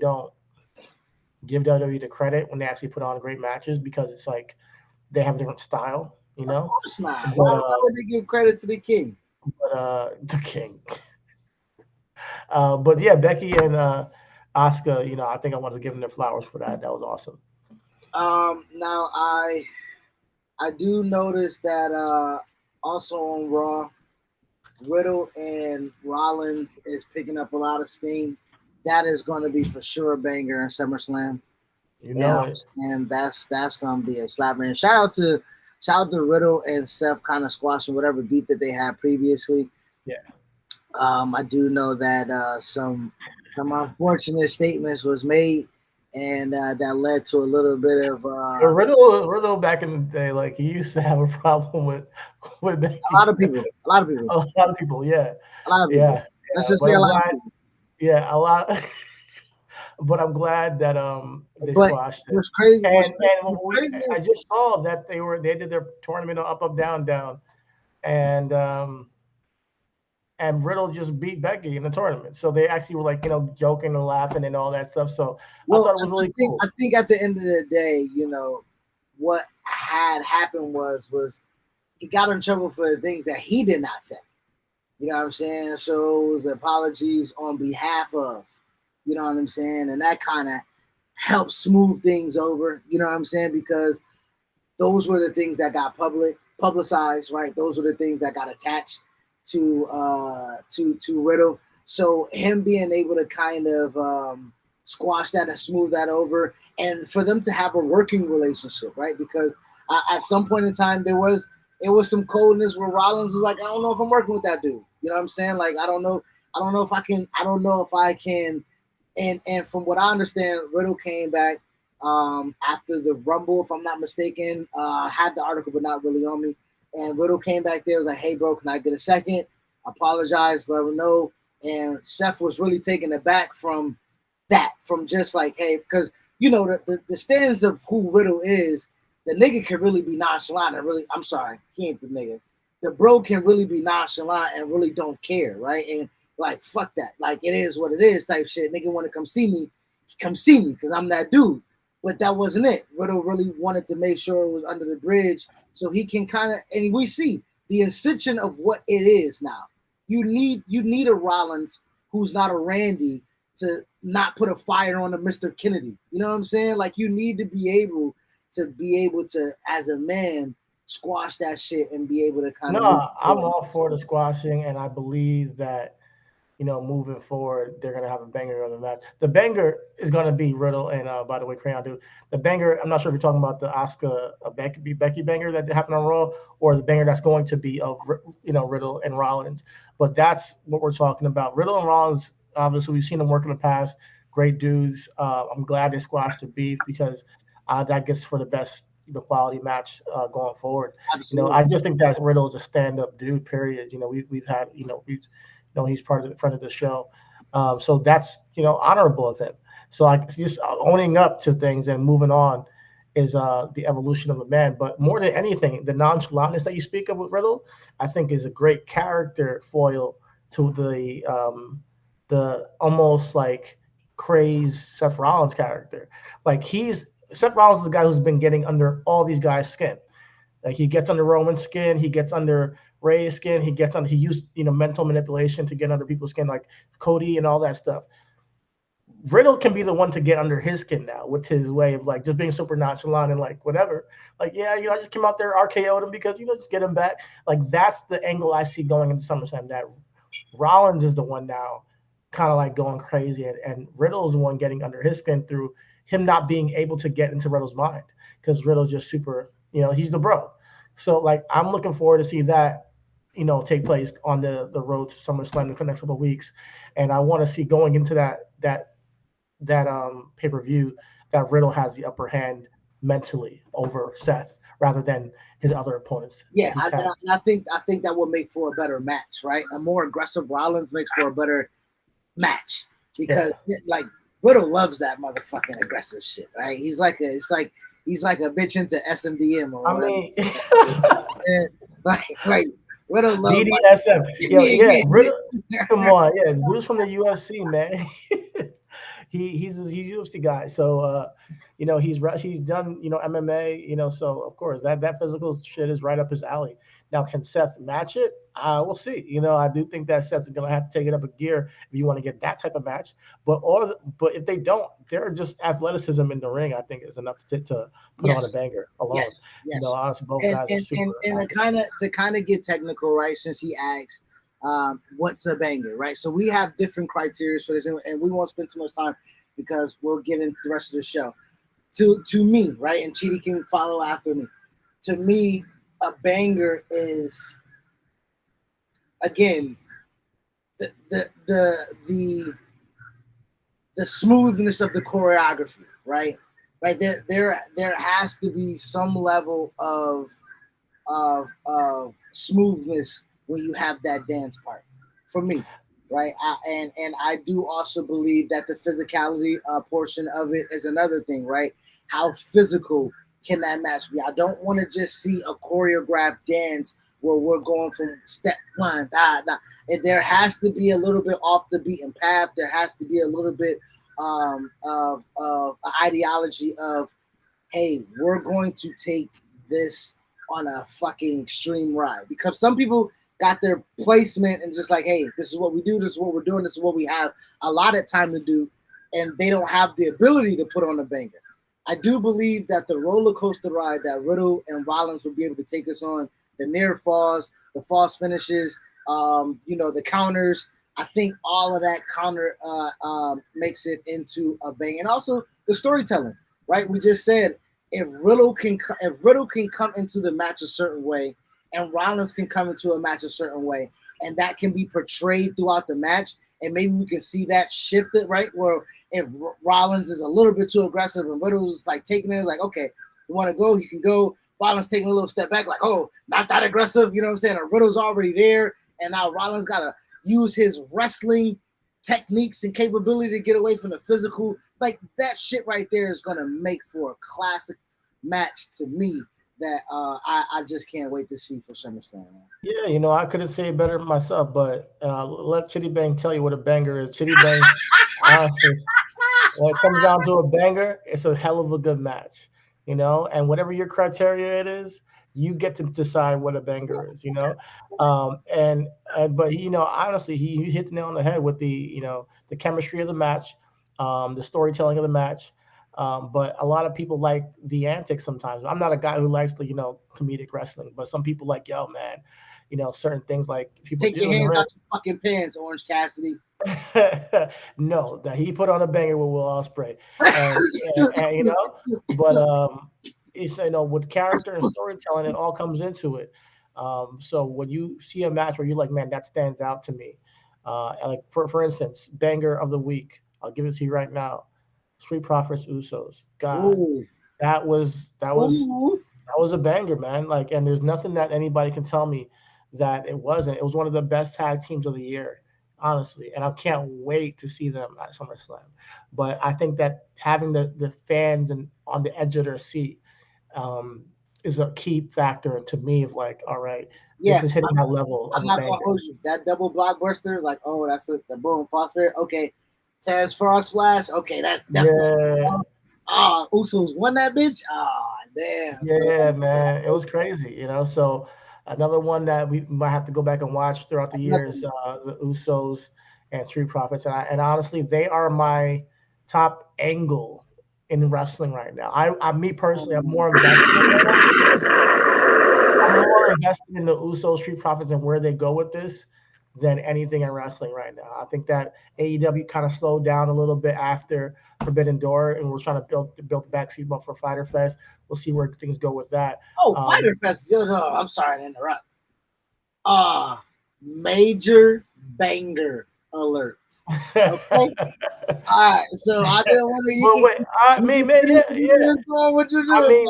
don't give WWE the credit when they actually put on great matches because it's like they have a different style, Of course not. But Why would they give credit to the king? The King. But yeah, Becky and Asuka, I think I wanted to give them their flowers for that. That was awesome. Now I do notice that also on Raw, Riddle and Rollins is picking up a lot of steam. That is going to be for sure a banger in SummerSlam. And that's going to be a slapper. And shout out to Riddle and Seth kind of squashing whatever beef that they had previously. Yeah. I do know that some unfortunate statements was made, and that led to a little bit of Riddle back in the day, like he used to have a problem with Becky. a lot of people. A lot of people, yeah. A lot of people. Yeah. Let's just say a lot of people. Yeah, a lot. But I'm glad that they squashed it. What's crazy? I just saw that they did their tournament up down, and Riddle just beat Becky in the tournament. So they actually were like joking and laughing and all that stuff. So I thought it was really cool. I think at the end of the day, what had happened was he got in trouble for the things that he did not say. You know what I'm saying? So it was apologies on behalf of. You know what I'm saying? And that kind of helped smooth things over. You know what I'm saying? Because those were the things that got publicized, right? Those were the things that got attached to Riddle. So him being able to kind of squash that and smooth that over, and for them to have a working relationship, right? Because at some point in time it was some coldness where Rollins was like, I don't know if I'm working with that dude. You know what I'm saying? Like I don't know if I can. And from what I understand, Riddle came back after the Rumble, if I'm not mistaken. I had the article, but not really on me. And Riddle came back there, was like, hey, bro, can I get a second? Apologize, let him know. And Seth was really taken aback from that, from just like, hey, because, the stance of who Riddle is, the nigga can really be nonchalant and really, I'm sorry, he ain't the nigga. The bro can really be nonchalant and really don't care, right? And like, fuck that. Like, it is what it is type shit. Nigga want to come see me because I'm that dude. But that wasn't it. Riddle really wanted to make sure it was under the bridge so he can kind of, and we see the ascension of what it is now. You need a Rollins who's not a Randy to not put a fire on a Mr. Kennedy. You know what I'm saying? Like, you need to be able to, as a man, squash that shit and be able to kind of. No, I'm all for the squashing, and I believe that moving forward, they're gonna have a banger of the match. The banger is gonna be Riddle and by the way, Crayon Dude. The banger, I'm not sure if you're talking about the Asuka Becky banger that happened on Raw, or the banger that's going to be of Riddle and Rollins. But that's what we're talking about. Riddle and Rollins, obviously, we've seen them work in the past. Great dudes. I'm glad they squashed the beef because that gets for the quality match going forward. Absolutely. I just think that Riddle is a stand-up dude. Period. We've had he's part of the front of the show. So that's, honorable of him. So just owning up to things and moving on is the evolution of a man. But more than anything, the nonchalantness that you speak of with Riddle, I think is a great character foil to the almost like crazed Seth Rollins character. Like Seth Rollins is the guy who's been getting under all these guys' skin. Like he gets under Roman's skin, he gets under Ray's skin, he used mental manipulation to get under people's skin, like Cody and all that stuff. Riddle can be the one to get under his skin now with his way of like just being super nonchalant and like whatever. Like, yeah, I just came out there, RKO'd him because just get him back. Like that's the angle I see going into SummerSlam. That Rollins is the one now, kind of like going crazy, and Riddle is the one getting under his skin through him not being able to get into Riddle's mind because Riddle's just super. He's the bro. So like I'm looking forward to see that, take place on the road to SummerSlam for the next couple of weeks. And I want to see going into that pay-per-view that Riddle has the upper hand mentally over Seth rather than his other opponents. Yeah, I think that would make for a better match, right? A more aggressive Rollins makes for a better match because like Riddle loves that motherfucking aggressive shit, right? He's like a bitch into SMDM or whatever. like Riddle loves BDSM. Riddle. Come on, dude's from the UFC, man. He's a UFC guy, so he's done MMA, so of course that physical shit is right up his alley. Now, can Seth match it? We'll see. I do think that Seth's gonna have to take it up a gear if you want to get that type of match. But if they don't, they're just athleticism in the ring. I think is enough to put on a banger alone. Yes. Honestly, both guys are super. And to kind of get technical, right? Since he asked, what's a banger, right? So we have different criteria for this, and we won't spend too much time because we'll get into the rest of the show. To me, right, and Chidi can follow after me. To me, a banger is again the smoothness of the choreography, right? Right there has to be some level of smoothness when you have that dance part. For me, right? And I do also believe that the physicality portion of it is another thing, right? How physical can that match be? I don't want to just see a choreographed dance where we're going from step one, And there has to be a little bit off the beaten path. There has to be a little bit of ideology of, hey, we're going to take this on a fucking extreme ride. Because some people got their placement and just like, hey, this is what we do, this is what we're doing, this is what we have a lot of time to do, and they don't have the ability to put on a banger. I do believe that the roller coaster ride that Riddle and Rollins will be able to take us on, the near falls, the false finishes, the counters, I think all of that counter makes it into a bang. And also the storytelling, right? We just said if Riddle can come into the match a certain way, and Rollins can come into a match a certain way, and that can be portrayed throughout the match, and maybe we can see that shifted, right? Where if Rollins is a little bit too aggressive and Riddle's like taking it, like, okay, you want to go, you can go. Rollins taking a little step back, like, oh, not that aggressive, you know what I'm saying? And Riddle's already there, and now Rollins got to use his wrestling techniques and capability to get away from the physical. Like, that shit right there is going to make for a classic match to me that I just can't wait to see for SummerSlam. Yeah, I couldn't say it better myself, but let Chitty Bang tell you what a banger is. Chitty Bang, honestly, when it comes down to a banger, it's a hell of a good match, and whatever your criteria it is, you get to decide what a banger is, but honestly, he hit the nail on the head with the chemistry of the match, the storytelling of the match. But a lot of people like the antics sometimes. I'm not a guy who likes the, comedic wrestling, but some people like, yo, man, certain things like people take your hands out your fucking pants, Orange Cassidy. No, that he put on a banger with Will Ospreay, and but it's with character and storytelling, it all comes into it. So when you see a match where you're like, man, that stands out to me, like for instance, banger of the week, I'll give it to you right now. Street Profits Usos. God, ooh. that was a banger, man. Like, and there's nothing that anybody can tell me that it wasn't. It was one of the best tag teams of the year, honestly. And I can't wait to see them at SummerSlam. But I think that having the fans and on the edge of their seat is a key factor to me of like, all right, this is hitting that level. I'm not gonna hold you. That double blockbuster, like, oh, that's the boom phosphate. Okay. Taz Frog Splash. Okay, that's definitely. Usos won that bitch. Damn. Yeah, man, it was crazy. So another one that we might have to go back and watch throughout the years, the Usos and Street Profits, and honestly, they are my top angle in wrestling right now. Me personally, I'm more invested in the Usos, Street Profits, and where they go with this than anything in wrestling right now. I think that AEW kind of slowed down a little bit after Forbidden Door, and we're trying to build the backseat up for Fyter Fest. We'll see where things go with that. Oh, Fyter Fest! I'm sorry to interrupt. Major banger alert. Okay. All right, so I didn't want to. Well, wait, I mean, man, yeah. What you doing? I mean,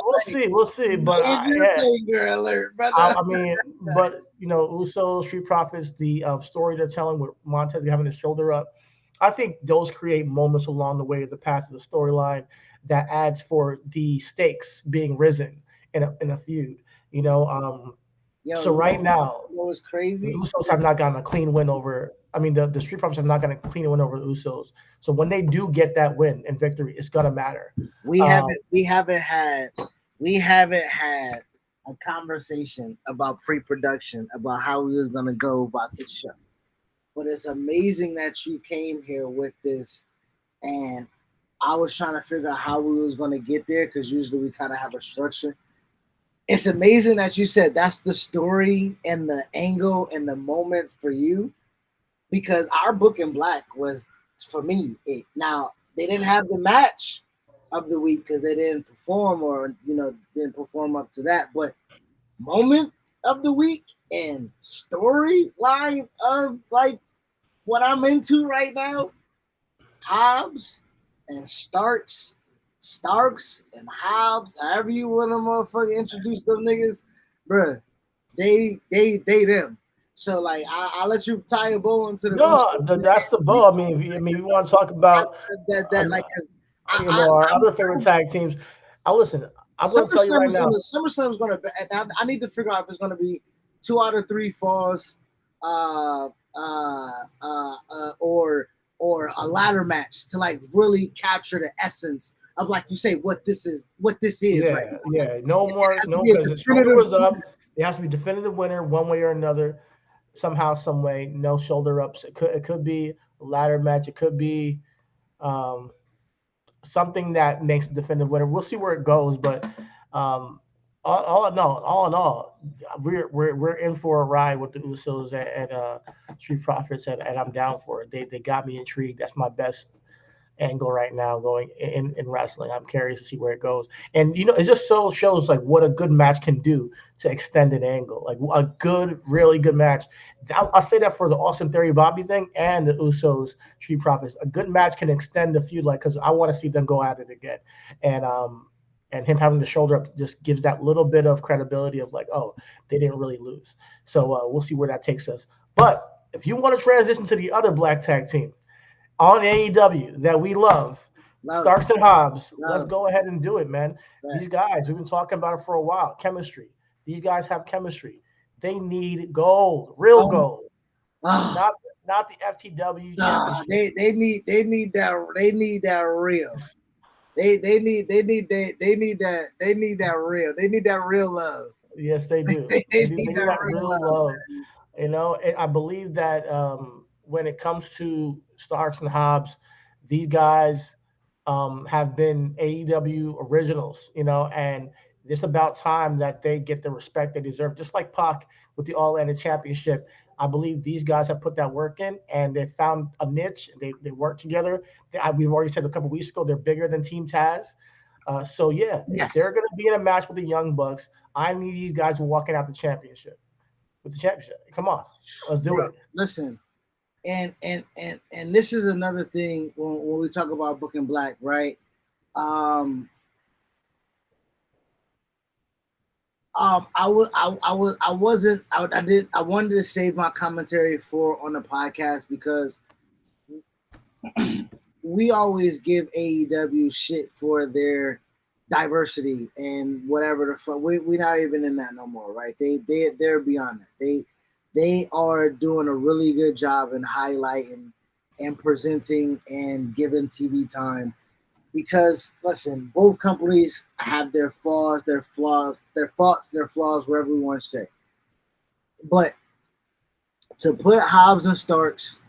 we'll see. But finger alert, brother. I mean, but Usos, Street Profits, the story they're telling with Montez having his shoulder up, I think those create moments along the way as a path of the storyline that adds for the stakes being risen in a feud. So right now, what was crazy? The Usos have not gotten a clean win over. I mean, the Street Profits have not gotten a clean win over the Usos. So when they do get that win and victory, it's gonna matter. We haven't had a conversation about pre-production about how we was gonna go about this show. But it's amazing that you came here with this, and I was trying to figure out how we was gonna get there because usually we kind of have a structure. It's amazing that you said that's the story and the angle and the moment for you, because our Book in Black was, for me, it. Now, they didn't have the match of the week because they didn't perform or, didn't perform up to that. But moment of the week and storyline of, like, what I'm into right now, Hobbs and Starks and Hobbs, however you want to motherfucker introduce them niggas, bruh, they them. So like I'll let you tie a bow into the that's the bow. I mean, you want to talk about that like our other favorite tag teams. I'm going to tell you right now. SummerSlam's gonna be, I need to figure out if it's gonna be 2 out of 3 falls, or a ladder match to like really capture the essence of, like you say, what this is yeah, right now. Yeah, no more, because the shoulder was up. It has to be definitive winner one way or another, somehow, some way. No shoulder ups. It could be a ladder match. It could be something that makes a definitive winner. We'll see where it goes, but all in all, we're in for a ride with the Usos and Street Profits, and I'm down for it. They got me intrigued. That's my best angle right now going in wrestling. I'm curious to see where it goes, and it just so shows like what a good match can do to extend an angle. Like a good, really good match. I'll say that for the Austin Theory Bobby thing and the Usos Street Profits. A good match can extend the feud, like, because I want to see them go at it again, and him having the shoulder up just gives that little bit of credibility of like, oh, they didn't really lose. So we'll see where that takes us. But if you want to transition to the other black tag team on AEW that we love Starks and Hobbs, let's go ahead and do it, man. These guys, we've been talking about it for a while. Chemistry. These guys have chemistry. They need gold, real gold. Not the FTW championship. They need that real. They need that real. They need that real love. Yes, they do. they need that real love. And I believe that when it comes to Starks and Hobbs, these guys have been AEW originals, and it's about time that they get the respect they deserve. Just like Pac with the All Atlantic Championship, I believe these guys have put that work in, and they found a niche. They work together. We've already said a couple weeks ago they're bigger than Team Taz. So yeah, if they're going to be in a match with the Young Bucks, I need these guys walking out the championship. With the championship, come on, let's do it. Listen, and this is another thing when we talk about Book in Black, right? I wanted to save my commentary on the podcast because we always give AEW shit for their diversity and whatever the fuck. We're not even in that no more, right? They're beyond that. They are doing a really good job in highlighting and presenting and giving TV time. Because listen, both companies have their flaws, their faults, their flaws, whatever we want to say. But to put Hobbs and Starks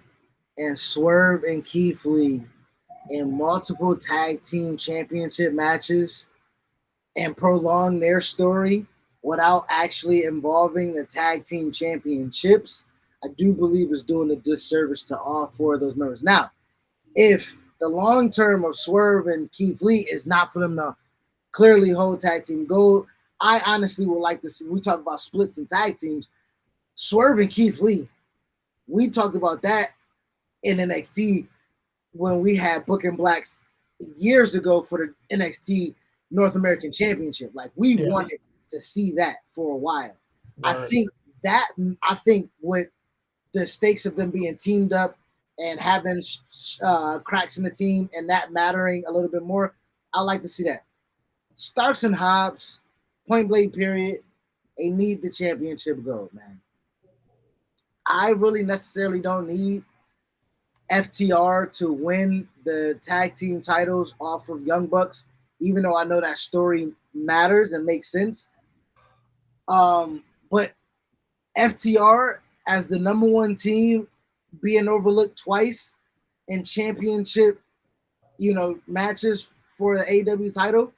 and Swerve and Keith Lee in multiple tag team championship matches and prolong their story without actually involving the tag team championships, I do believe is doing a disservice to all 4 of those members. Now, if the long term of Swerve and Keith Lee is not for them to clearly hold tag team gold, I honestly would like to see, we talk about splits and tag teams, Swerve and Keith Lee, we talked about that in NXT when we had Booking Blacks years ago for the NXT North American Championship. Like we wanted to see that for a while. Right. I think with the stakes of them being teamed up and having cracks in the team and that mattering a little bit more, I like to see that. Starks and Hobbs, point blank period, they need the championship gold, man. I really necessarily don't need FTR to win the tag team titles off of Young Bucks, even though I know that story matters and makes sense. But FTR as the number one team being overlooked twice in championship, matches for the AEW title,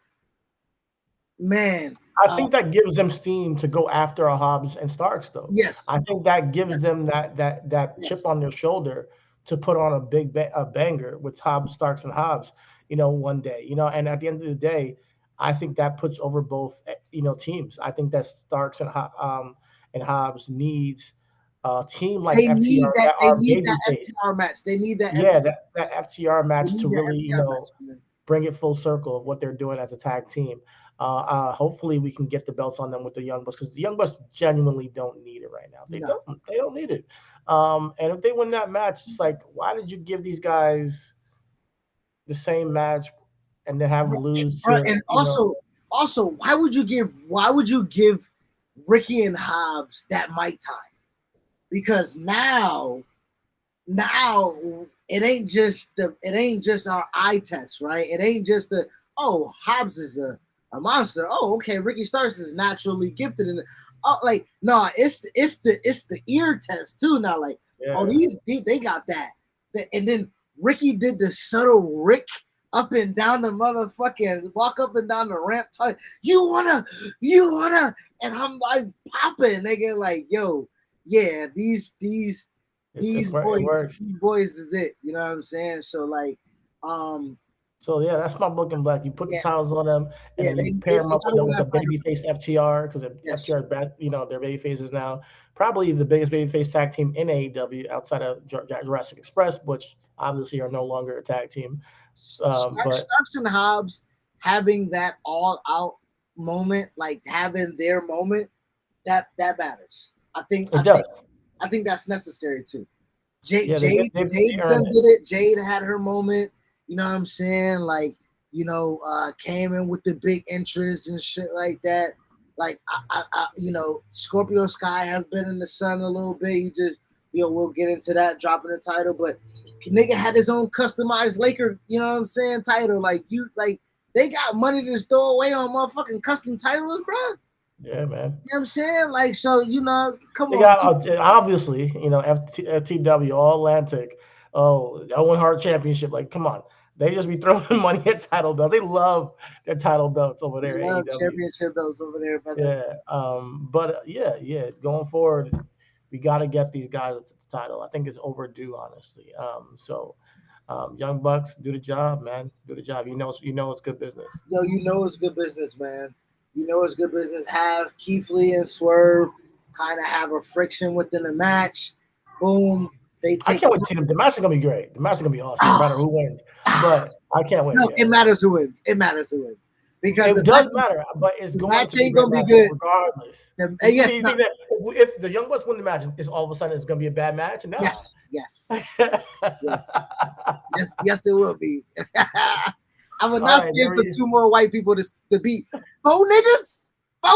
man. I think that gives them steam to go after a Hobbs and Starks, though. Yes. I think that gives them that chip on their shoulder to put on a big banger with Hobbs, Starks, and Hobbs, one day. And at the end of the day, I think that puts over both, teams. I think that Starks and Hobbs needs a team like FTR that are babyface. FTR match. They need that. Yeah, that FTR match to really, bring it full circle of what they're doing as a tag team. Hopefully we can get the belts on them with the Young Bucks, because the Young Bucks genuinely don't need it right now. They don't need it. And if they win that match, it's like, why did you give these guys the same match and then have them lose? And also, why would you give Ricky and Hobbs that mic time? Because now it ain't just our eye test, right? It ain't just Hobbs is a monster. Oh, okay, Ricky Starks is naturally gifted in it. Oh, it's the ear test too now. Like, they got that. And then Ricky did the subtle Rick up and down the motherfucking walk up and down the ramp. You wanna, and I'm like popping, nigga. Like, yo, yeah, these boys is it. You know what I'm saying? So like, So yeah, that's my Booking Black. You put the titles on them, and then you pair them up with the babyface FTR, because FTR is bad. They're babyfaces now. Probably the biggest babyface tag team in AEW outside of Jurassic Express, which obviously are no longer a tag team. Starks and Hobbs having that all-out moment, like having their moment, that matters. I think that's necessary too. Jade done did it. Jade had her moment. You know what I'm saying? Like, came in with the big interest and shit like that. Like, I Scorpio Sky has been in the sun a little bit. He just, we'll get into that, dropping the title. But nigga had his own customized Laker, title. Like, they got money to throw away on motherfucking custom titles, bro. Yeah, man. You know what I'm saying? Like, so, come on. Obviously, FTW, All Atlantic, Owen Hart Championship. Like, come on. They just be throwing money at title belts. They love their title belts over there. They love championship belts over there, brother. Yeah. Going forward, we got to get these guys the title. I think it's overdue, honestly. Young Bucks, do the job, man. Do the job. It's good business. Yo, it's good business, man. It's good business. Have Keith Lee and Swerve kind of have a friction within the match. Boom. I can't wait to see them. The match is gonna be great. The match is gonna be awesome, no matter who wins. But I can't wait. No, it matters who wins. Because it does matter, but it's going to be good regardless. If the Young Bucks win the match, it's all of a sudden it's gonna be a bad match. No. Yes. yes, it will be. I would not stand for two more white people to beat 4 niggas. 4.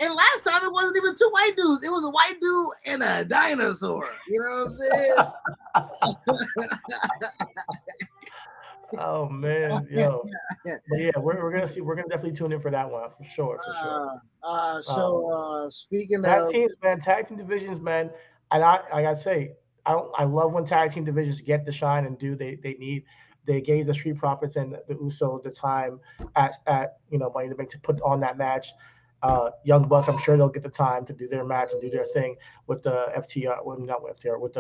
And last time it wasn't even 2 white dudes. It was a white dude and a dinosaur. You know what I'm saying? Oh man, yo. But yeah, we're gonna see. We're gonna definitely tune in for that one for sure. Speaking of teams, man, tag team divisions, man. And I gotta say, I love when tag team divisions get the shine and do they need. They gave the Street Profits and the Usos the time at Money in the Bank to put on that match. Young Bucks, I'm sure they'll get the time to do their match and do their thing with the FTR. Well, not with FTR, with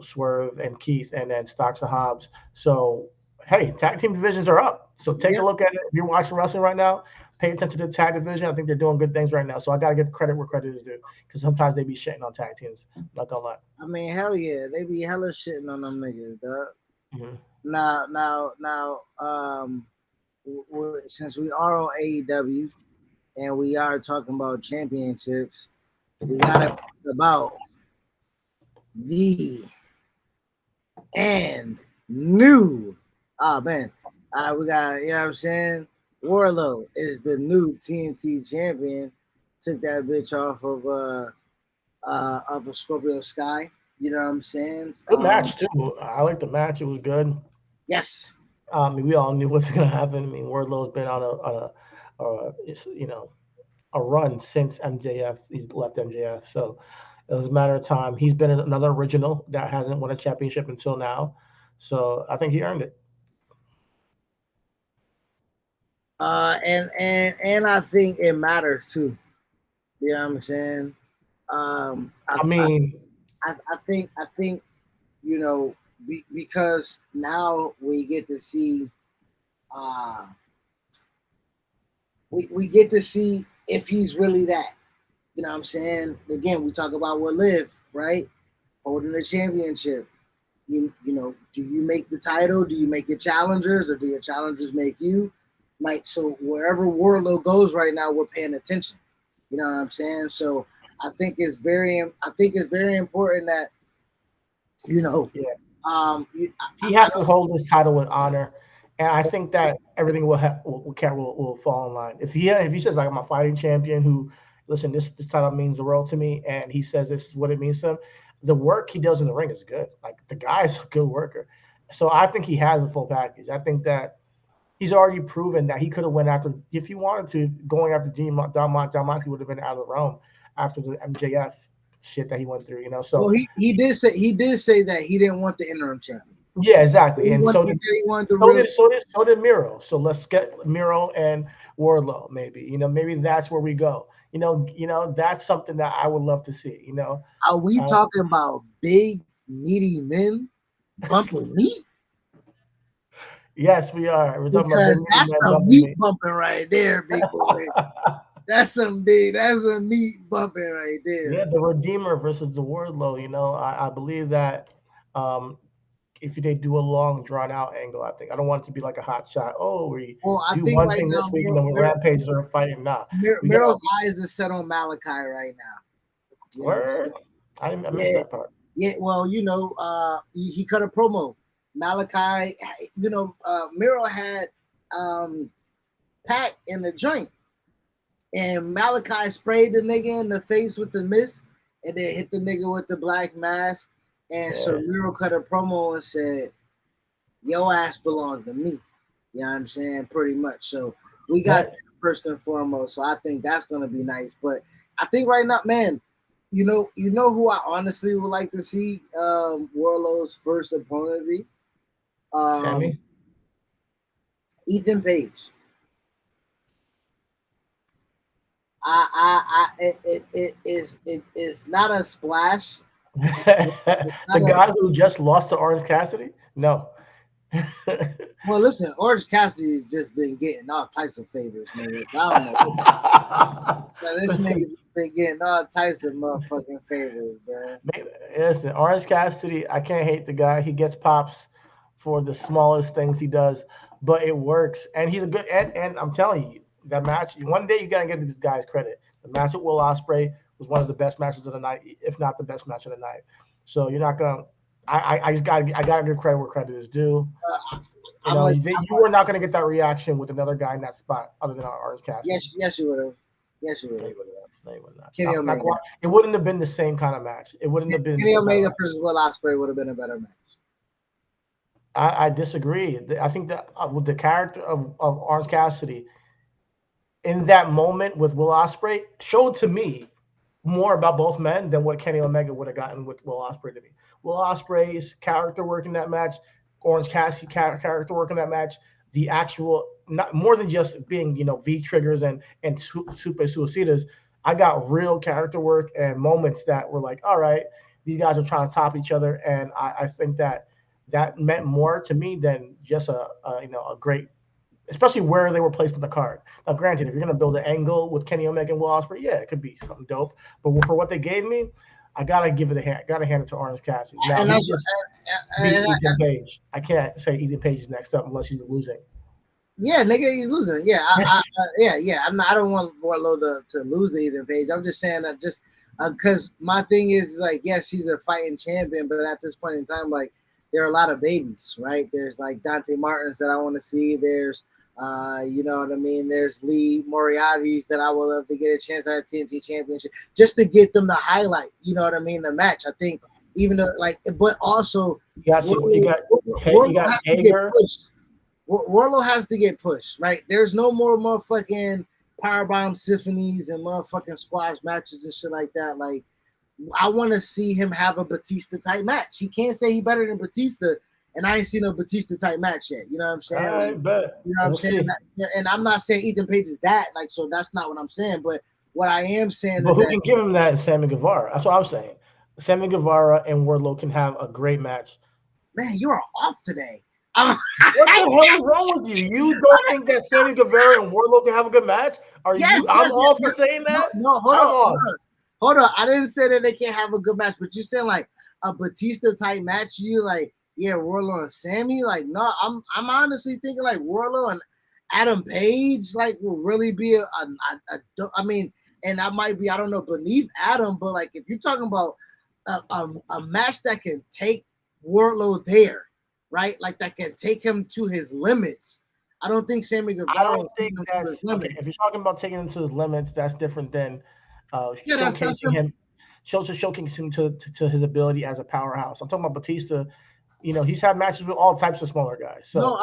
Swerve and Keith, and then Starks and Hobbs. So hey, tag team divisions are up. So take a look at it. If you're watching wrestling right now, pay attention to the tag division. I think they're doing good things right now. So I got to give credit where credit is due because sometimes they be shitting on tag teams. Not gonna lie. I mean, hell yeah, they be hella shitting on them niggas, dog. Mm-hmm. Now, since we are on AEW and we are talking about championships, we gotta talk about the and new. Oh man, we got, you know what I'm saying? Wardlow is the new TNT champion. Took that bitch off of a Scorpio Sky. You know what I'm saying? Good match too. I like the match. It was good. Yes. I mean, we all knew what's gonna happen. I mean, Wardlow's been on a run since MJF. He left MJF, so it was a matter of time. He's been another original that hasn't won a championship until now, so I think he earned it. And I think it matters too. You know what I'm saying? I think you know because now we get to see we get to see if he's really that. You know what I'm saying? Again, we talk about what live, right? Holding the championship. You know, do you make the title? Do you make your challengers, or do your challengers make you? Like, so wherever Wardlow goes right now, we're paying attention. You know what I'm saying? So I think it's very important that, you know, he has to hold his title with honor, and I think that everything will fall in line. If he says, like, I'm a fighting champion who, listen, this title means the world to me, and he says this is what it means to him, the work he does in the ring is good. Like, the guy's a good worker. So I think he has a full package. I think that he's already proven that he could have went after, if he wanted to, going after John Moxley would have been out of the realm after the MJF shit that he went through, you know. So well, he did say that he didn't want the interim champion. Yeah, exactly. And so did Miro. So let's get Miro and Wardlow, maybe. You know, maybe that's where we go. You know, that's something that I would love to see. You know, are we talking about big, meaty men bumping meat? Yes, we are. We're talking because about that's some meat bumping right there, big boy. That's a meat bumping right there. Yeah, the Redeemer versus the Wardlow. You know, I believe that if they do a long, drawn out angle, I think I don't want it to be like a hot shot. Oh, we do one thing this week and then we rampage or fighting. Nah, Miro's eyes are set on Malachi right now. Word? I missed that part. Yeah, well, you know, he cut a promo. Malachi, you know, Miro had Pat in the joint, and Malachi sprayed the nigga in the face with the mist, and then hit the nigga with the black mask. And so Miro cut a promo and said, "Your ass belongs to me." You know what I'm saying? Pretty much. So we got that first and foremost. So I think that's gonna be nice. But I think right now, man, you know who I honestly would like to see Wardlow's first opponent be? Sammy? Ethan Page. It is not a splash. The guy who just lost to Orange Cassidy? No. Well, listen, Orange Cassidy has just been getting all types of favors, man. I don't know. This nigga's been getting all types of motherfucking favors, man. Listen, Orange Cassidy, I can't hate the guy. He gets pops for the smallest things he does, but it works. And he's a good, and I'm telling you, that match, one day you gotta give this guy's credit. The match with Will Ospreay was one of the best matches of the night, if not the best match of the night. So you're not gonna. I gotta give credit where credit is due. You were not gonna get that reaction with another guy in that spot other than Orange Cassidy. Yes, you would have. Yes, you would have. No, you would not. Kenny Omega. It wouldn't have been the same kind of match. It wouldn't have been. Kenny Omega versus Will Ospreay would have been a better match. I disagree. I think that with the character of Orange Cassidy in that moment with Will Ospreay showed to me more about both men than what Kenny Omega would have gotten with Will Ospreay to me. Will Ospreay's character work in that match, Orange Cassidy character work in that match, the actual, not more than just being, V triggers and super suicidas. I got real character work and moments that were like, all right, these guys are trying to top each other, and I think that meant more to me than just a great especially where they were placed on the card. Now, granted, if you're gonna build an angle with Kenny Omega and Will Ospreay, yeah, it could be something dope. But for what they gave me, I gotta give it a hand. Gotta hand it to Orange Cassidy. Now And he that's just beat Ethan Page. I can't say Ethan Page is next up unless he's losing. yeah, nigga, he's losing. Yeah, yeah. I don't want Wardlow to lose to Ethan Page. I'm just saying that just because my thing is like, yes, he's a fighting champion, but at this point in time, like, there are a lot of babies, right? There's like Dante Martins that I want to see. There's, you know what I mean? There's Lee Moriarty's that I would love to get a chance at TNT Championship just to get them to highlight, you know what I mean, the match. I think even though, like, but also you got Hager. Wardlow has to get pushed, right? There's no more motherfucking powerbomb symphonies and motherfucking squash matches and shit like that. Like, I want to see him have a Batista type match. He can't say he better than Batista, and I ain't seen no Batista type match yet. You know what I'm saying? I bet. You know what I'm saying? And I'm not saying Ethan Page is that, like, so that's not what I'm saying. But what I am saying but is who that can give him that? Sammy Guevara. That's what I'm saying. Sammy Guevara and Wardlow can have a great match. Man, you are off today. What the hell is wrong with you? You don't think that Sammy Guevara and Wardlow can have a good match? I'm off for saying that? No, hold on. I didn't say that they can't have a good match, but you said like a Batista type match. You like, yeah, Wardlow and Sammy. Like, no, I'm honestly thinking like Wardlow and Adam Page like will really be I mean, and I might be, I don't know, beneath Adam, but like if you're talking about a match that can take Wardlow there, right? Like that can take him to his limits. I don't think Sammy Guevara. I don't think that's okay. If you're talking about taking him to his limits, that's different than showcasing him to his ability as a powerhouse. I'm talking about Batista. You know, he's had matches with all types of smaller guys. So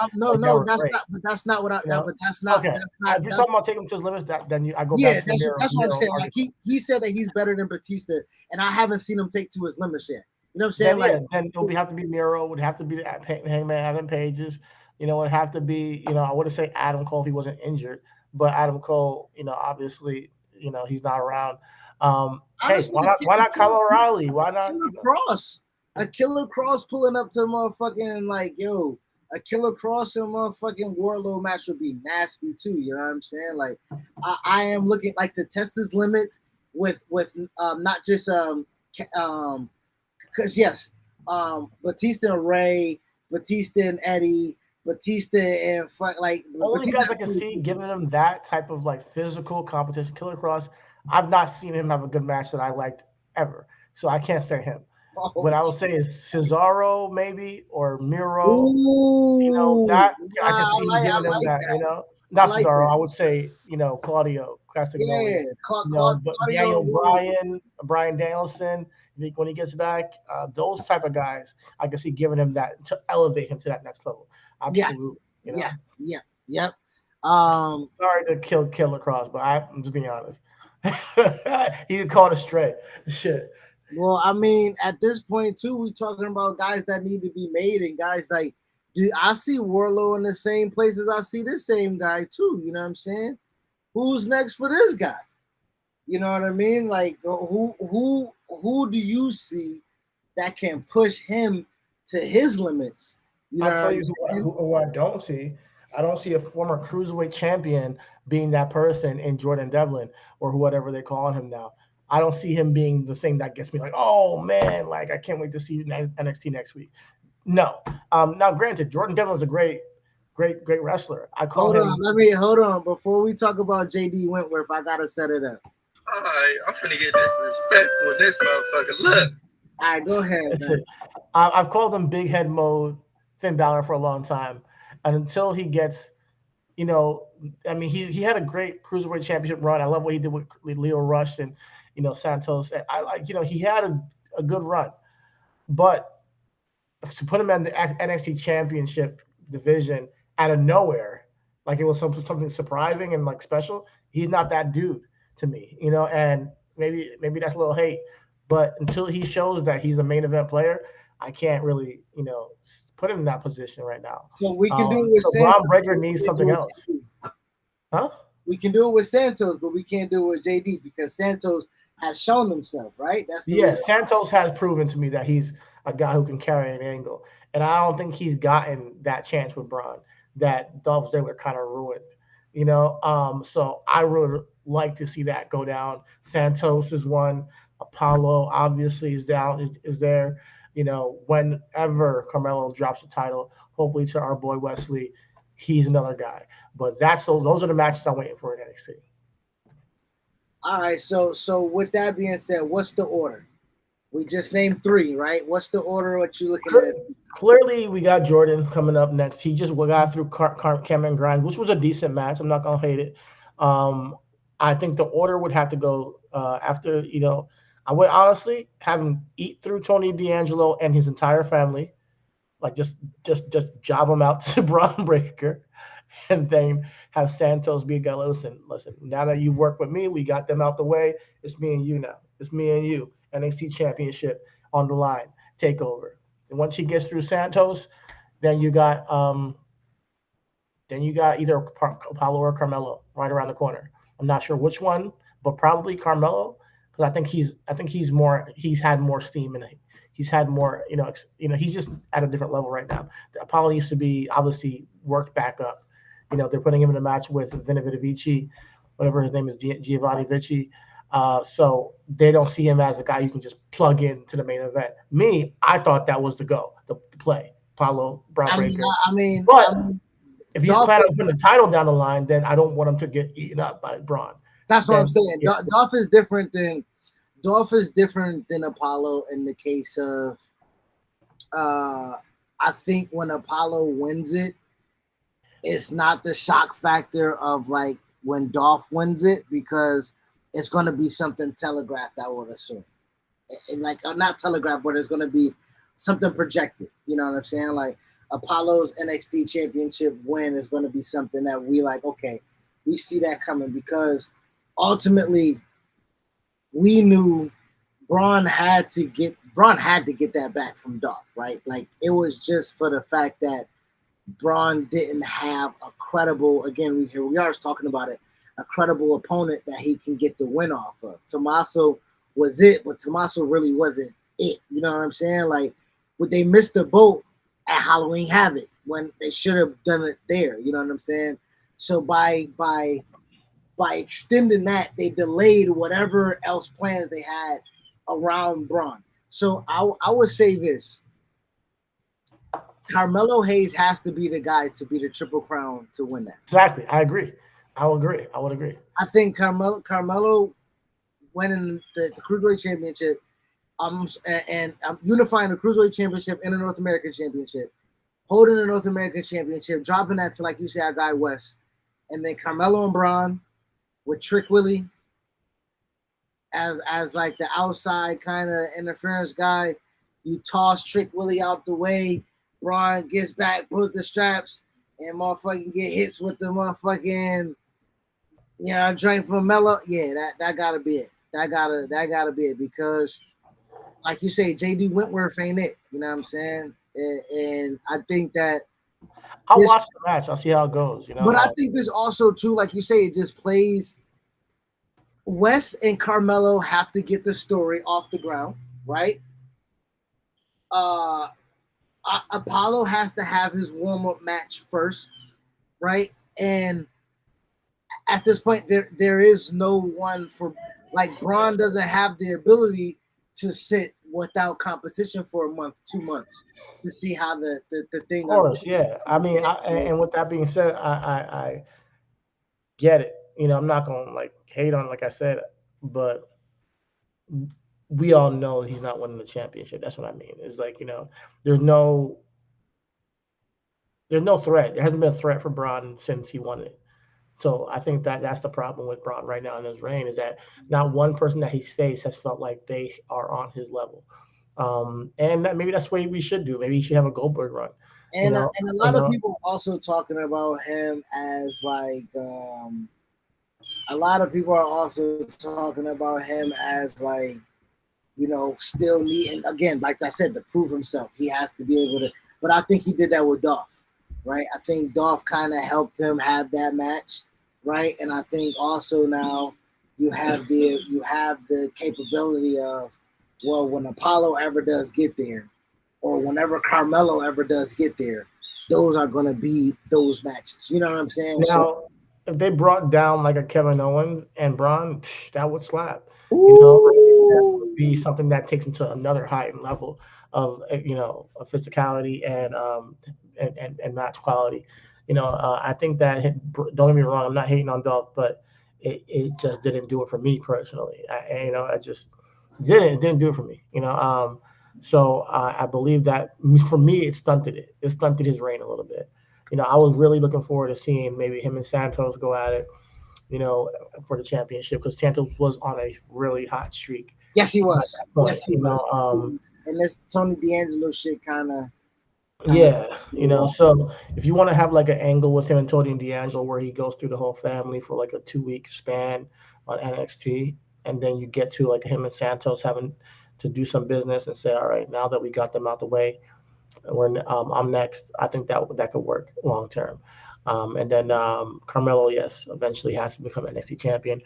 that's not what I. But that's not. Okay. That's not. If you're talking about taking him to his limits, then I go Yeah, back to that's what I'm saying. Like he said that he's better than Batista, and I haven't seen him take to his limits yet. You know what I'm saying? Then it would have to be Miro. Would have to be Hangman Adam Pages. You know, it would have to be. You know, I wouldn't say Adam Cole if he wasn't injured, but Adam Cole. You know, obviously, you know he's not around. Hey, why not Kyle O'Reilly? Why not Cross? A Killer Cross pulling up to motherfucking like, yo, a Killer Cross and motherfucking Wardlow match would be nasty too. You know what I'm saying? Like, I am looking like to test his limits with not just because yes, Batista and Ray, Batista and Eddie, Batista and like only guys I can see giving him that type of like physical competition. Killer Cross, I've not seen him have a good match that I liked ever, so I can't stand him. What I would say is Cesaro maybe or Miro. Ooh, you know that I can see giving him that. You know, not Cesaro. I would say Claudio Castagnoli. Yeah, but Daniel Bryan Danielson. When he gets back, those type of guys, I can see giving him that to elevate him to that next level. Absolutely. Yep. Sorry to kill Killer Cross, but I'm just being honest. He caught a stray. Shit. Well, I mean, at this point too, we talking about guys that need to be made, and guys like, dude, I see Wardlow in the same places I see this same guy too. You know what I'm saying? Who's next for this guy? You know what I mean? Like, who do you see that can push him to his limits? I'll tell you who I don't see. I don't see a former cruiserweight champion being that person in Jordan Devlin or whatever they're calling him now. I don't see him being the thing that gets me like, oh man, like I can't wait to see NXT next week. No. Now, granted, Jordan Devlin's a great wrestler. Hold on. Before we talk about JD Wentworth, I gotta set it up. All right, I'm finna get disrespectful with this motherfucker. Look. All right, go ahead. I've called him Big Head Mode Finn Balor for a long time, and until he gets, I mean, he had a great cruiserweight championship run. I love what he did with Leo Rush and Santos. I like, he had a good run, but to put him in the NXT Championship division out of nowhere, like it was something surprising and like special. He's not that dude to me, and maybe that's a little hate, but until he shows that he's a main event player, I can't really, put him in that position right now. So we can do it with Santos. Bron Breakker needs something else. Huh? We can do it with Santos, but we can't do it with JD because Santos has shown himself, right? Santos has proven to me that he's a guy who can carry an angle, and I don't think he's gotten that chance with Bron. that Dolph Ziggler kind of ruined. So I really like to see that go down. Santos is one. Apollo obviously is down, is there. Whenever Carmelo drops the title, hopefully to our boy Wesley, he's another guy. But those are the matches I'm waiting for in NXT. All right, so with that being said, what's the order? We just named 3, right? What's the order? What you looking at? Clearly, we got Jordan coming up next. He just got through Cameron Grimes, which was a decent match. I'm not gonna hate it. I think the order would have to go after. I would honestly have him eat through Tony D'Angelo and his entire family, like just job him out to Bron Breakker, and then have Santos be a guy. Listen. Now that you've worked with me, we got them out the way. It's me and you now. It's me and you. NXT Championship on the line. Takeover. And once he gets through Santos, then you got either Apollo or Carmelo right around the corner. I'm not sure which one, but probably Carmelo, because I think he's had more steam and he's had more, he's just at a different level right now. Apollo used to be obviously worked back up. They're putting him in a match with Vici, whatever his name is, Giovanni Vici. So they don't see him as a guy you can just plug into the main event. I thought that was the play. Apollo, Bron Breakker. But if he's planning on putting the title down the line, then I don't want him to get eaten up by Bron. That's what I'm saying. Dolph is different than Apollo in the case of I think when Apollo wins it, it's not the shock factor of like when Dolph wins it, because it's going to be something telegraphed, I would assume. Not telegraphed, but it's going to be something projected. You know what I'm saying? Like Apollo's NXT Championship win is going to be something that we like, okay, we see that coming, because ultimately we knew Bron had to get that back from Dolph, right? Like it was just for the fact that Bron didn't have a credible, again, here we are talking about it, a credible opponent that he can get the win off of. Tommaso was it, but Tommaso really wasn't it. You know what I'm saying? Like, but they missed the boat at Halloween Havoc when they should have done it there. You know what I'm saying? So by extending that, they delayed whatever else plans they had around Bron. So I would say this. Carmelo Hayes has to be the guy to be the Triple Crown to win that. Exactly. I agree. I would agree. I think Carmelo winning the Cruiserweight Championship, and unifying the Cruiserweight Championship and the North American Championship, holding the North American Championship, dropping that to, like you say, our guy West, and then Carmelo and Bron with Trick Willie as like the outside kind of interference guy. You toss Trick Willie out the way, Bron gets back, put the straps, and motherfucking get hits with the motherfucking, drink from Mello. Yeah, that gotta be it. That gotta be it, because like you say, JD Wentworth ain't it. You know what I'm saying? And I think that I'll watch the match. I'll see how it goes. But I think this also too, like you say, it just plays. Wes and Carmelo have to get the story off the ground, right? Apollo has to have his warm-up match first, right? And at this point, there is no one for, like, Bron doesn't have the ability to sit without competition for a month, 2 months to see how the thing. Of course, yeah. I mean, and with that being said, I get it. I'm not gonna like hate on, like I said, but we all know he's not winning the championship. That's what I mean. It's like, there's no threat. There hasn't been a threat for Bron since he won it. So I think that's the problem with Bron right now in his reign, is that not one person that he's faced has felt like they are on his level. And maybe that's what we should do. Maybe he should have a Goldberg run. And a lot of people also talking about him as like, a lot of people are also talking about him as like, still needing, again, like I said, to prove himself. He has to be able to, but I think he did that with Dolph, right? I think Dolph kind of helped him have that match, right? And I think also now you have the capability of, well, when Apollo ever does get there, or whenever Carmelo ever does get there, those are going to be those matches. You know what I'm saying? Now, if they brought down like a Kevin Owens and Bron, that would slap. That would be something that takes them to another heightened level of of physicality and match quality. I think that don't get me wrong, I'm not hating on Dolph, but it just didn't do it for me personally. I just didn't do it for me. So I believe that for me it stunted it. It stunted his reign a little bit. I was really looking forward to seeing maybe him and Santos go at it, for the championship, because Santos was on a really hot streak. Yes, he was. Yes, he was. And this Tony D'Angelo shit kind of. So if you want to have like an angle with him and Tony D'Angelo where he goes through the whole family for like a 2-week span on NXT, and then you get to like him and Santos having to do some business and say, all right, now that we got them out the way, I'm next. I think that could work long term. And then Carmello, yes, eventually has to become NXT champion.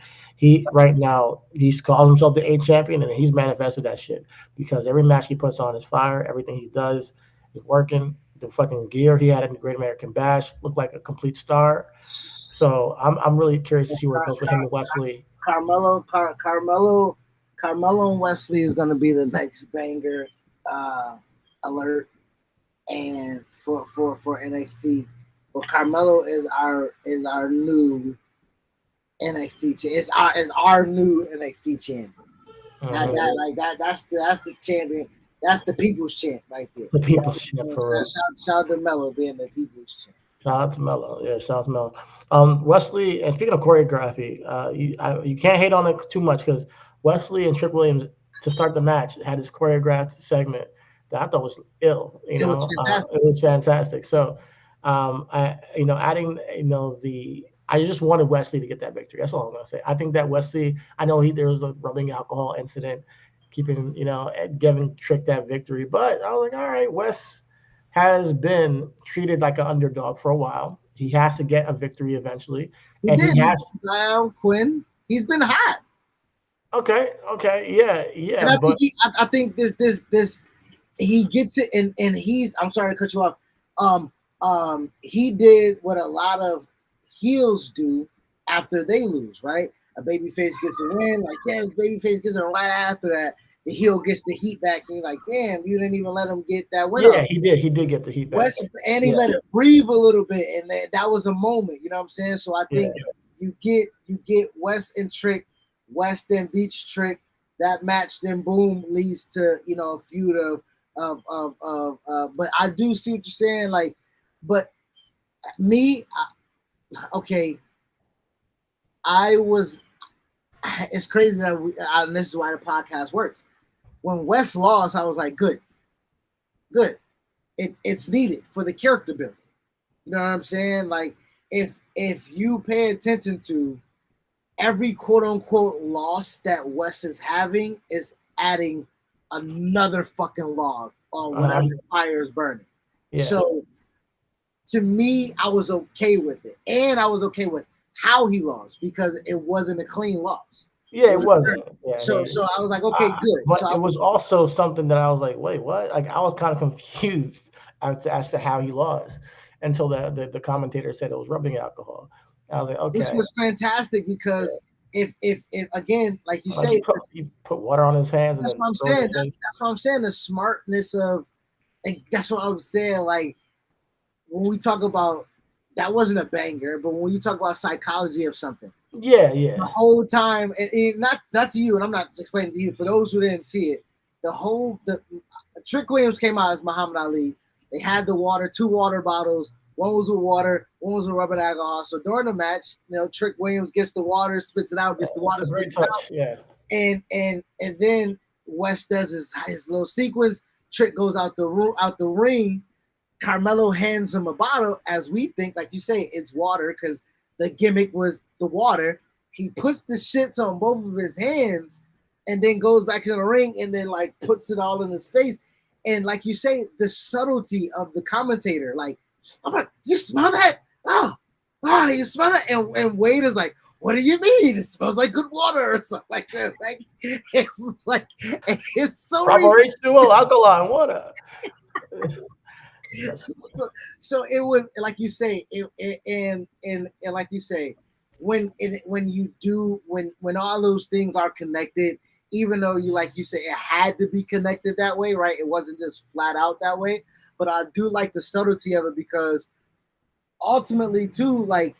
Right now he's called himself the 8th champion, and he's manifested that shit because every match he puts on is fire. Everything he does is working. The fucking gear he had in the Great American Bash looked like a complete star. So I'm really curious to see where it goes with him and Wesley. Carmello and Wesley is going to be the next banger alert, and for NXT. But Carmello is our new NXT champion. It's our new NXT champion. That's the champion. That's the people's champ right there. The people's champ for real. Shout out to Mello being the people's champ. Shout out to Mello. Yeah, shout out to Mello. Wesley, and speaking of choreography, you can't hate on it too much because Weslly and Trick Williams to start the match had this choreographed segment that I thought was ill. It was fantastic. It was fantastic. So, adding, I just wanted Wesley to get that victory. That's all I'm gonna say. I think that Wesley, I know there was a rubbing alcohol incident, keeping, giving Trick that victory, but I was like, all right, Wes has been treated like an underdog for a while. He has to get a victory eventually. He has Quinn. He's been hot. Okay, yeah. And I think this he gets it, and he's. I'm sorry to cut you off. He did what a lot of heels do after they lose, right? A babyface gets a win, like yes, babyface gets it right after that. The heel gets the heat back, and you're like, damn, you didn't even let him get that win. Yeah, he did. He did get the heat back. And he let it breathe a little bit, and that was a moment. You know what I'm saying? So I think you get Wes and Trick. Wes then beats Trick. That match then boom leads to a feud of but I do see what you're saying, like, but me, it's crazy that and this is why the podcast works. When Wes lost, I was like, good. It's needed for the character building. You know what I'm saying? Like, if you pay attention to every quote unquote loss that Wes is having is adding another fucking log on whatever fire is burning. Yeah. So to me, I was okay with it. And I was okay with how he lost because it wasn't a clean loss. Yeah, it wasn't. Yeah, so I was like, okay, good. But so it was also something that I was like, wait, what? Like I was kind of confused as to how he lost until the commentator said it was rubbing alcohol. I was like, okay. Which was fantastic because if again, like you say, you put water on his hands. That's what I'm saying. That's what I'm saying. The smartness of, and that's what I'm saying. Like when we talk about, that wasn't a banger, but when you talk about psychology of something, the whole time, and not to you, and I'm not explaining to you. For those who didn't see it, the Trick Williams came out as Muhammad Ali. They had the water, 2 water bottles. One was with water, one was with rubbing alcohol. So during the match, Trick Williams gets the water, spits it out, gets the water, spits it out. Yeah. And then Wes does his little sequence. Trick goes out the ring. Carmello hands him a bottle, as we think, like you say, it's water because the gimmick was the water. He puts the shits on both of his hands and then goes back to the ring and then like puts it all in his face. And like you say, the subtlety of the commentator, like, I'm like, you smell that? Oh, you smell that? And Wade is like, what do you mean? It smells like good water or something like that. It's so H2O, alkaline water. Yes. So it was like you say, and like you say, when all those things are connected, even though you like you say it had to be connected that way, right? It wasn't just flat out that way. But I do like the subtlety of it because ultimately, too, like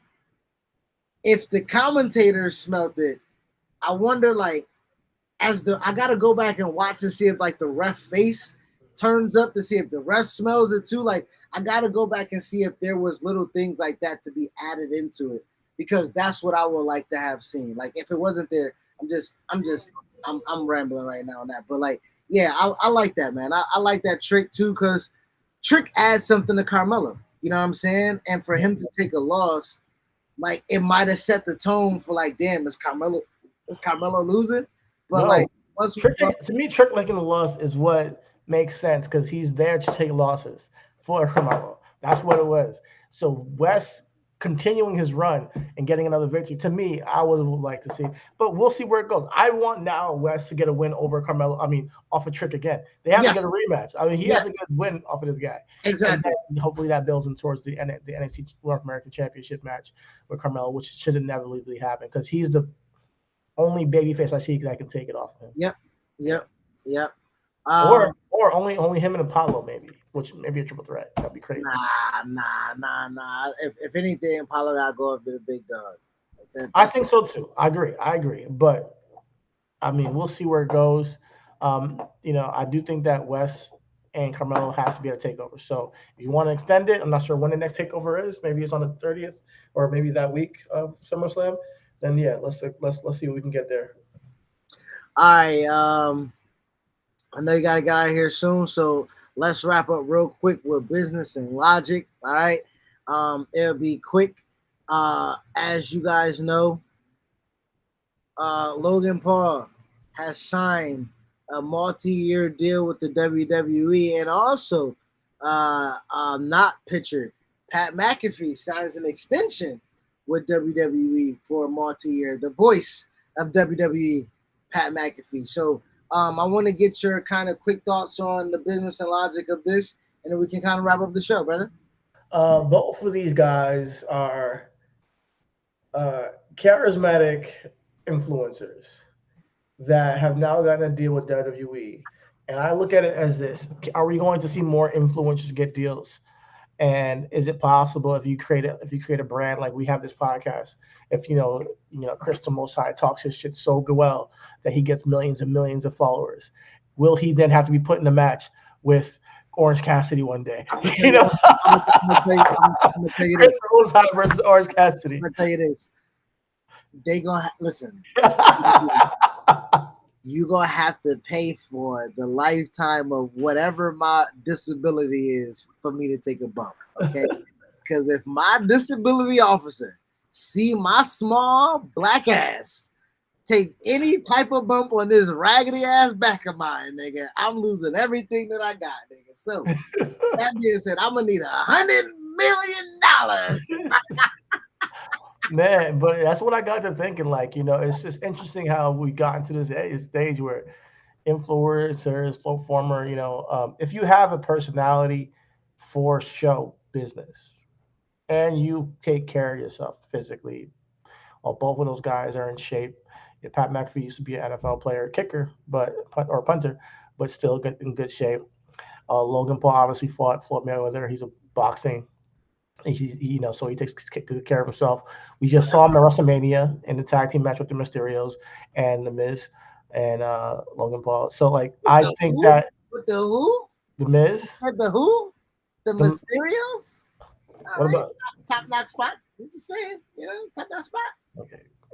if the commentators smelt it, I wonder like I gotta go back and watch and see if like the ref face turns up to see if the ref smells it too. Like I gotta go back and see if there was little things like that to be added into it because that's what I would like to have seen. Like if it wasn't there, I'm rambling right now on that. But like yeah, I like that, man. I like that Trick too because Trick adds something to Carmello. You know what I'm saying? And for him to take a loss, like it might have set the tone for like, damn, is Carmello losing? But No, like, to me, Trick liking the loss is what makes sense because he's there to take losses for Carmello. That's what it was. So Wes continuing his run and getting another victory. To me, I would like to see, but we'll see where it goes. I want now Wes to get a win over Carmello. I mean, off of Trick again. They have to get a rematch. I mean, he has to get a win off of this guy. Exactly. And hopefully that builds him towards the NXT North American Championship match with Carmello, which should inevitably happen because he's the only babyface I see that can take it off of him. Yep. Or only him and Apollo maybe, which maybe a triple threat. That'd be crazy. Nah. If anything, Apollo gotta go after the big dog. I think so too. I agree. But I mean, we'll see where it goes. I do think that Wes and Carmelo has to be at a takeover. So if you want to extend it, I'm not sure when the next takeover is. Maybe it's on the 30th or maybe that week of SummerSlam. Then yeah, let's see what we can get there. All right. I know you gotta get out of here soon, so let's wrap up real quick with business and logic. All right. It'll be quick. As you guys know, Logan Paul has signed a multi-year deal with the WWE, and also not pictured. Pat McAfee signs an extension with WWE for a multi-year. The voice of WWE, Pat McAfee. So I want to get your kind of quick thoughts on the business and logic of this, and then we can kind of wrap up the show, brother. Both of these guys are charismatic influencers that have now gotten a deal with WWE. And I look at it as this: are we going to see more influencers get deals? And is it possible if you create a brand like we have this podcast, if Crystal Most High talks his shit so well that he gets millions and millions of followers, will he then have to be put in a match with Orange Cassidy one day? I'm gonna tell you this. Crystal Most High versus Orange Cassidy. I'm gonna tell you this. They gonna listen. You gonna have to pay for the lifetime of whatever my disability is for me to take a bump, okay? Because if my disability officer see my small black ass take any type of bump on this raggedy ass back of mine, nigga, I'm losing everything that I got, nigga. So that being said, I'm gonna need $100 million. Man, but that's what I got to thinking. Like, it's just interesting how we got into this stage where influencers, former, if you have a personality for show business and you take care of yourself physically, well, both of those guys are in shape. Pat McAfee used to be an NFL player, kicker, or punter, but still in good shape. Logan Paul obviously fought Floyd Mayweather. He's a boxing. So he takes good care of himself. We just saw him at WrestleMania in the tag team match with the Mysterios and the Miz and Logan Paul. So I think that with the who? The Miz. The who? The Mysterios? What about top notch spot? I'm just saying, top notch spot.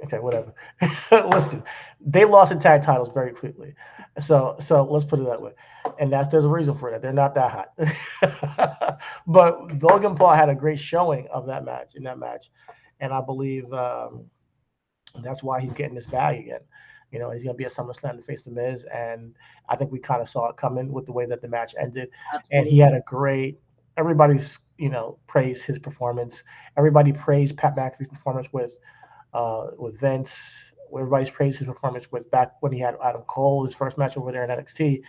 Okay, whatever. Listen, they lost the tag titles very quickly. So let's put it that way. And there's a reason for that. They're not that hot. But Logan Paul had a great showing of that match. And I believe that's why he's getting this value again. He's going to be at SummerSlam to face The Miz. And I think we kind of saw it coming with the way that the match ended. Absolutely. And he had everybody's, praised his performance. Everybody praised Pat McAfee's performance with Vince. Everybody's praised his performance with back when he had Adam Cole, his first match over there in NXT.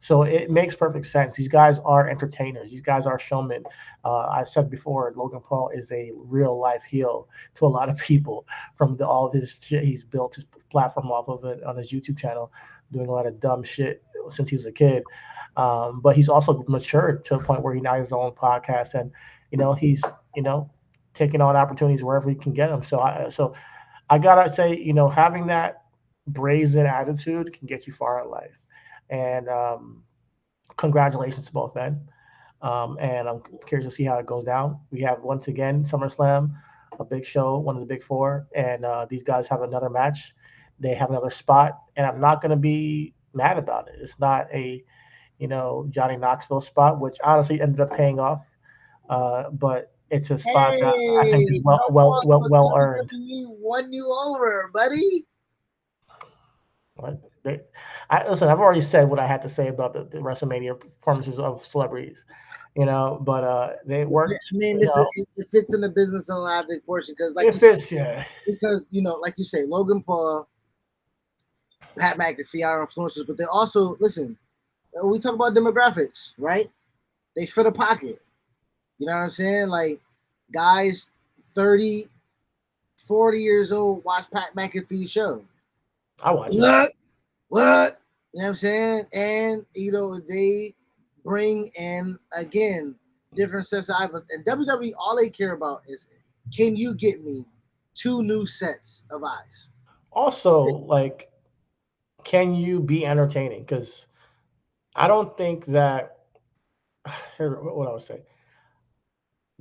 So it makes perfect sense. These guys are entertainers. These guys are showmen. I said before, Logan Paul is a real life heel to a lot of people from all of his shit he's built his platform off of it on his YouTube channel, doing a lot of dumb shit since he was a kid. But he's also matured to a point where he now has his own podcast, and he's taking on opportunities wherever he can get them. So I gotta say, having that brazen attitude can get you far in life. And congratulations to both men. And I'm curious to see how it goes down. We have once again SummerSlam, a big show, one of the big four, and these guys have another match. They have another spot, and I'm not going to be mad about it. It's not a Johnny Knoxville spot, which honestly ended up paying off. But it's a spot that I think is Hey, no pause for well earned. WWE won you over, buddy. What? Listen, I've already said what I had to say about the WrestleMania performances of celebrities, but they work. I mean, it fits in the business and logic portion because, like, because like you say, Logan Paul, Pat McAfee are influencers, but they also listen. We talk about demographics, right? They fit a pocket. You know what I'm saying? Like, guys 30, 40 years old watch Pat McAfee's show. I watch it. What? You know what I'm saying? And, they bring in, again, different sets of eyeballs. And WWE, all they care about is, can you get me 2 new sets of eyes? Also, like, can you be entertaining? Because I don't think that, what I would say.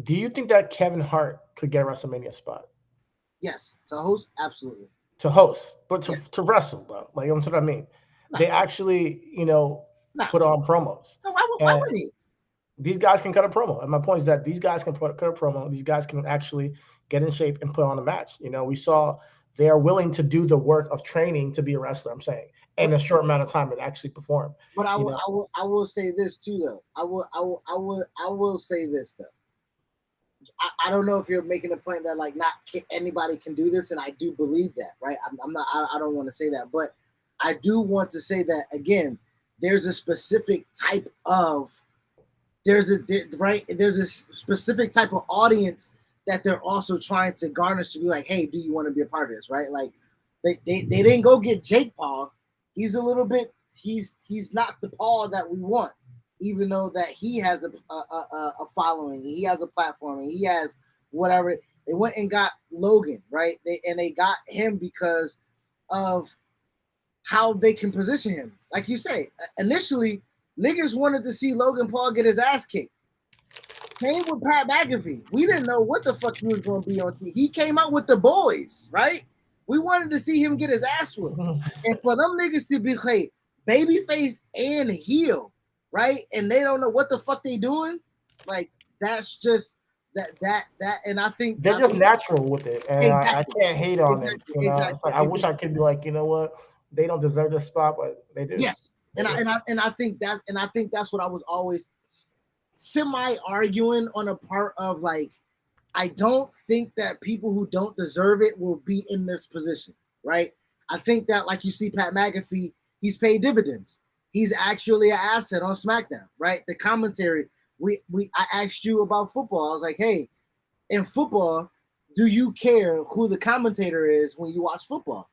Do you think that Kevin Hart could get a WrestleMania spot? Yes. To host, absolutely. To host, but to wrestle, though. Like, that's what I mean. No. They actually, put on promos. No, why would he? These guys can cut a promo. And my point is that these guys can cut a promo. These guys can actually get in shape and put on a match. We saw they are willing to do the work of training to be a wrestler, I'm saying, in a short amount of time and actually perform. But I will say this too, though. I will say this though. I don't know if you're making a point that like anybody can do this, and I do believe that, right? I'm not. I don't want to say that, but I do want to say that again. There's a specific type of there's a specific type of audience that they're also trying to garnish to be like, hey, do you want to be a part of this, right? Like they didn't go get Jake Paul. He's a little bit. He's not the Paul that we want. Even though that he has a following, he has a platform, and he has whatever. They went and got Logan, right? They got him because of how they can position him. Like you say, initially, niggas wanted to see Logan Paul get his ass kicked. Same with Pat McAfee. We didn't know what the fuck he was going to be on TV. He came out with the boys, right? We wanted to see him get his ass whooped. And for them niggas to be played babyface and heel, right? And they don't know what the fuck they doing. Like, that's just that, and I think they're just natural with it, and I can't hate on it. It's like I wish I could be like, you know what, they don't deserve this spot, but they do. Yes, and I think that's what I was always semi arguing on a part of, like, I don't think that people who don't deserve it will be in this position, right? I think that, like you see Pat McAfee, he's paid dividends. He's actually an asset on SmackDown, right? The commentary, I asked you about football. I was like, hey, in football, do you care who the commentator is when you watch football?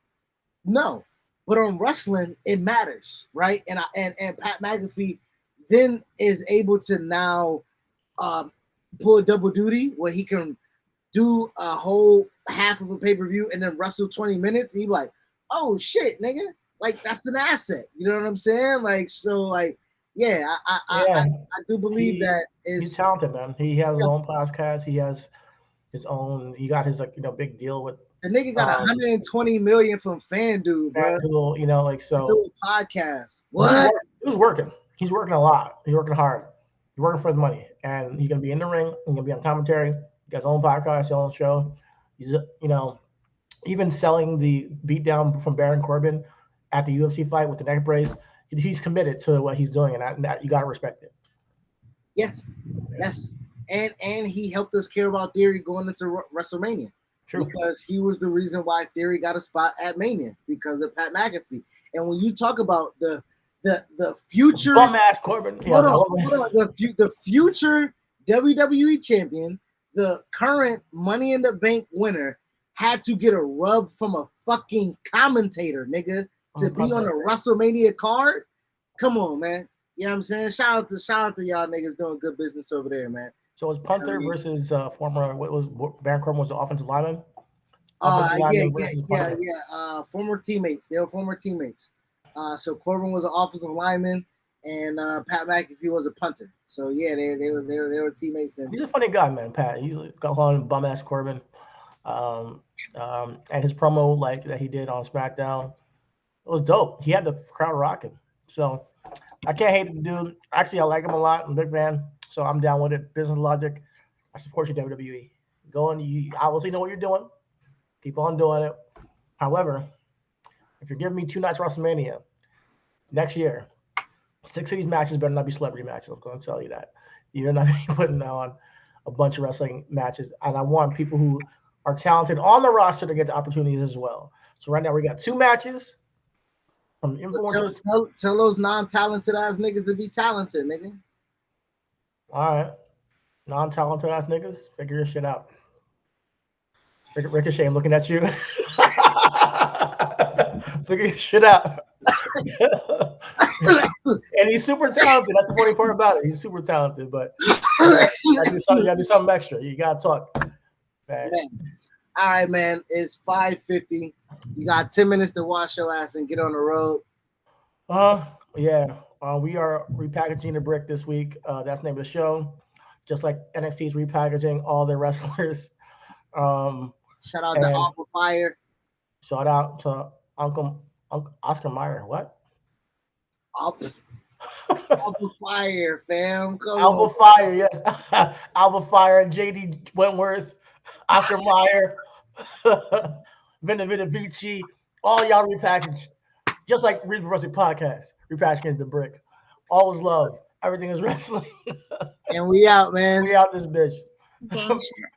No. But on wrestling, it matters, right? And Pat McAfee then is able to now pull a double duty where he can do a whole half of a pay-per-view and then wrestle 20 minutes. And he's like, oh shit, nigga. Like, that's an asset. You know what I'm saying? Like, so, like, yeah, I do believe that he's talented, man. He has his own podcast. He has his own. He got his big deal with the nigga got 120 million from FanDuel, bro. FanDuel, like so. Podcast. What? He's working. He's working a lot. He's working hard. He's working for his money, and he's gonna be in the ring. He's gonna be on commentary. He got his own podcast, his own show. He's even selling the beatdown from Baron Corbin at the UFC fight with the neck brace. He's committed to what he's doing, and that you gotta respect it. Yes, and he helped us care about Theory going into WrestleMania. True. Because he was the reason why Theory got a spot at Mania, because of Pat McAfee. And when you talk about the the future bum ass Corbin. hold on. The future WWE champion, the current Money in the Bank winner, had to get a rub from a fucking commentator, nigga, to be on a WrestleMania card. Come on, man. You know what I'm saying? Shout out to y'all niggas doing good business over there, man. So it's punter versus former. What was Baron Corbin was the offensive lineman? Yeah. Former teammates. They were former teammates. So Corbin was an offensive lineman, and Pat McAfee was a punter. So yeah, they were teammates. And he's a funny guy, man. Pat. He's got on bum ass Corbin, and his promo like that he did on Smackdown, it was dope. He had the crowd rocking. So I can't hate the dude. Actually, I like him a lot. I'm a big fan. So I'm down with it. Business logic. I support you, WWE. Go and you obviously know what you're doing. Keep on doing it. However, if you're giving me 2 nights WrestleMania next year, 6 of these matches better not be celebrity matches. I'm going to tell you that. You're not putting on a bunch of wrestling matches. And I want people who are talented on the roster to get the opportunities as well. So right now we got 2 matches from influencers. Tell those non-talented ass niggas to be talented, nigga. All right. Non-talented ass niggas, figure your shit out. Ricochet, I'm looking at you. Figure your shit out. And he's super talented. That's the funny part about it. He's super talented, but you gotta do something extra. You gotta talk. Man. All right, man. It's 5:50. You got 10 minutes to wash your ass and get on the road. Yeah. We are repackaging the brick this week. That's the name of the show. Just like NXT is repackaging all their wrestlers. Shout out to Alpha Fire. Shout out to Uncle Oscar Mayer. What? Alpha Fire, fam. Alpha Fire, yes. Alpha Fire, JD Wentworth, Oscar Mayer, Vita Vici, all y'all repackaged. Just like Real Wrestling Podcast, repackaging the brick. All is love. Everything is wrestling. And we out, man. We out this bitch. Game